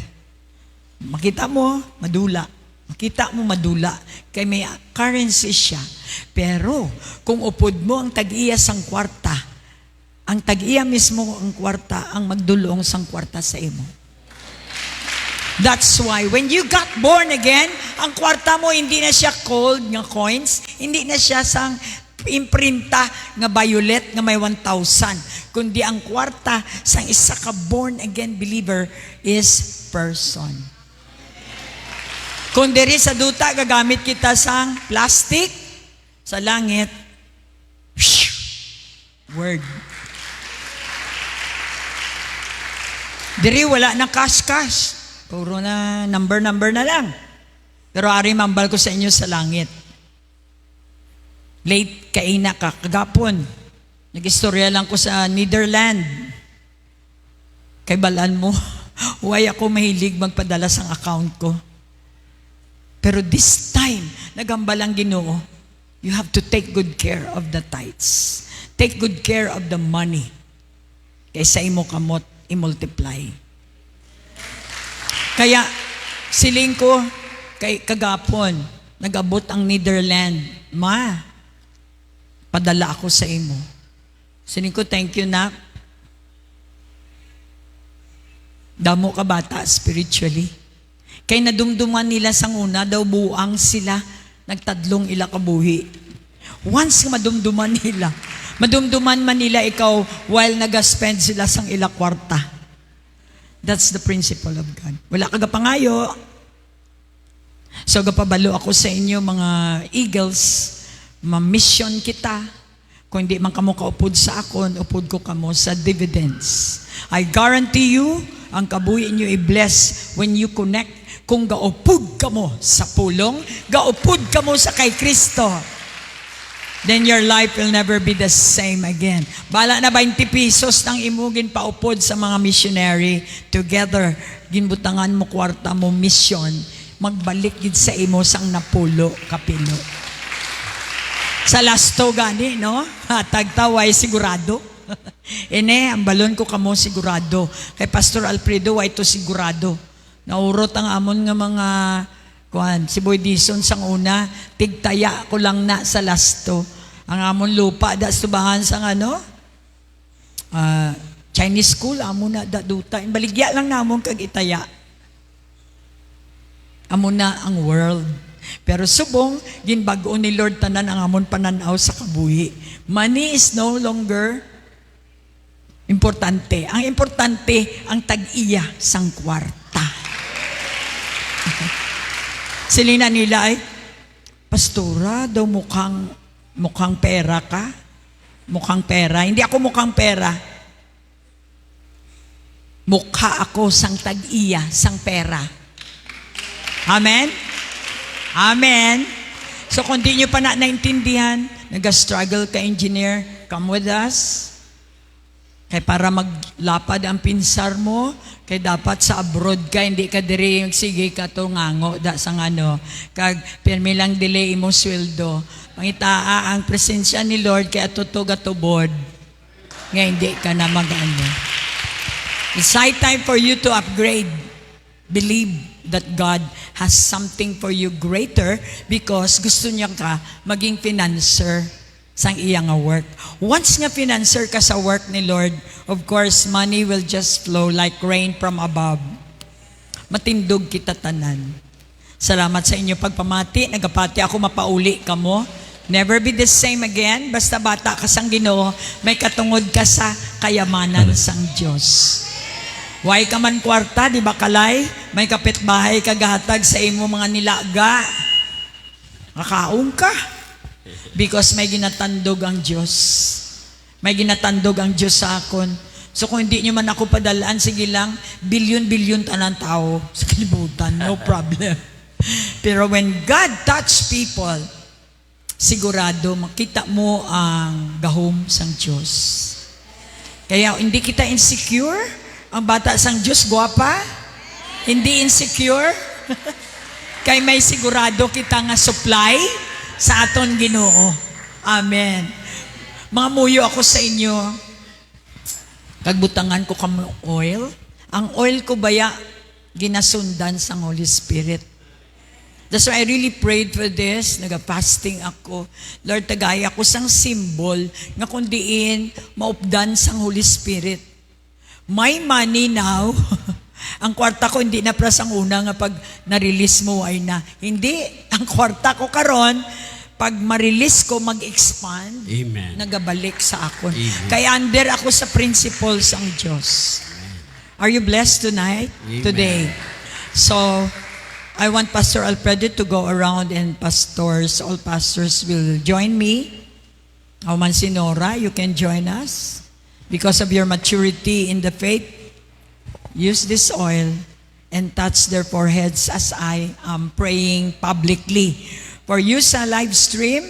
Makita mo, madula. Makita mo madula, kay may currency siya. Pero, kung upod mo ang tag-iya sang kwarta, ang tag-iya mismo ang kwarta, ang magdulong sang kwarta sa imo. That's why, when you got born again, ang kwarta mo hindi na siya gold nga coins, hindi na siya sang imprinta nga violet nga may 1,000, kundi ang kwarta sang isa ka born again believer is person. Kung diri sa duta, gagamit kita sang plastic, sa langit, word. Diri wala na cash. Puro na number na lang. Pero ari mambal ko sa inyo sa langit. Late kaina ka, kagapon. Nag-istorya lang ko sa Netherlands. Kay balaan mo, why ako mahilig magpadala sang account ko. Pero this time, nagambalang Ginoo, you have to take good care of the tithes. Take good care of the money. Kaysa imo kamot, i-multiply. Kaya, siling ko, kay kagapon, nag-abot ang Netherlands. Ma, padala ako sa imo. Siling ko, thank you na. Damo ka bata spiritually. Kay nadumduman nila sang una, daw buang sila, nagtadlong ila kabuhi. Once madumduman man nila ikaw while nag-spend sila sang ila kwarta. That's the principle of God. Wala ka gapangayo. So gapabalo ako sa inyo mga eagles, ma-mission kita. Kung hindi man kamo kaupod sa akon, upod ko kamo sa dividends. I guarantee you, ang kabuhi inyo i-bless when you connect. Kung gaupod ka mo sa pulong, gaupod ka mo sa kay Kristo, then your life will never be the same again. Bala na 20 pesos nang imugin paupod sa mga missionary, together, ginbutangan mo kwarta mo mission, magbalik gid sa imo sang napulo kapilo. Sa lasto gani, no? Tagtaway sigurado. Ine, ang balon ko kamo sigurado. Kay Pastor Alfredo, way to sigurado. Naurot ang amon nga mga si Boy Dison sang una, tigtaya ko lang na sa lasto. Ang amon lupa da subahan sang Chinese school amon na da duta. Baligya lang namon kag itaya. Amon na ang world. Pero subong ginbag-o ni Lord tanan ang amon pananaw sa kabuhi. Money is no longer importante. Ang importante ang tag-iya sang kwarta. Silina nila ay, Pastora, daw mukhang pera ka. Mukhang pera. Hindi ako mukhang pera. Mukha ako sang tag-iya, sang pera. Amen? Amen? So kung di nyo pa na naintindihan, nag-struggle ka engineer, come with us. Kaya para maglapad ang pinsar mo, kaya dapat sa abroad ka, hindi ka diri yung sige ka to ngango, da sang ano, kag pirmi lang delay imong sweldo. Pangitaa ang presensya ni Lord, kaya tutog at tubod. Nga hindi ka na mag-ano. It's high time for you to upgrade. Believe that God has something for you greater because gusto niya ka maging financer sang iyang work. Once nga financer ka sa work ni Lord, of course, money will just flow like rain from above. Matindog kita tanan. Salamat sa inyo pagpamati. Nagapati ako mapauli ka mo. Never be the same again. Basta bata ka sang Ginoo, may katungod ka sa kayamanan sang Diyos. Way ka man kwarta, di ba kalay? May kapitbahay kagahatag sa imo mga nilaga. Nakaong ka. Because may ginatandog ang Diyos. May ginatandog ang Diyos sa akon. So kung hindi nyo man ako padalaan, sige lang, bilyon-bilyon tanang tao sa kalibutan, no problem. Pero when God touch people, sigurado makita mo ang gahom sang Diyos. Kaya hindi kita insecure. Ang bata sang Diyos, guwapa? Hindi insecure? Kay may sigurado kita nga supply sa aton Ginoo. Amen. Mga muyo ako sa inyo, kagbutangan ko kamo oil. Ang oil ko baya, ginasundan sang Holy Spirit. That's why I really prayed for this. Nag-fasting ako. Lord, tagaya ko sang symbol nga kundiin maupdan sang Holy Spirit. My money now, ang kwarta ko hindi na pras ang una nga pag na-release mo ay na. Hindi, ang kwarta ko karon pag ma-release ko, mag-expand, Amen. nagabalik sa akon. Amen. Kaya under ako sa principles ang Diyos. Are you blessed tonight? Amen. Today? So, I want Pastor Alfredo to go around and all pastors will join me. Auman si Nora, you can join us. Because of your maturity in the faith, use this oil and touch their foreheads as I am praying publicly. For you sa live stream,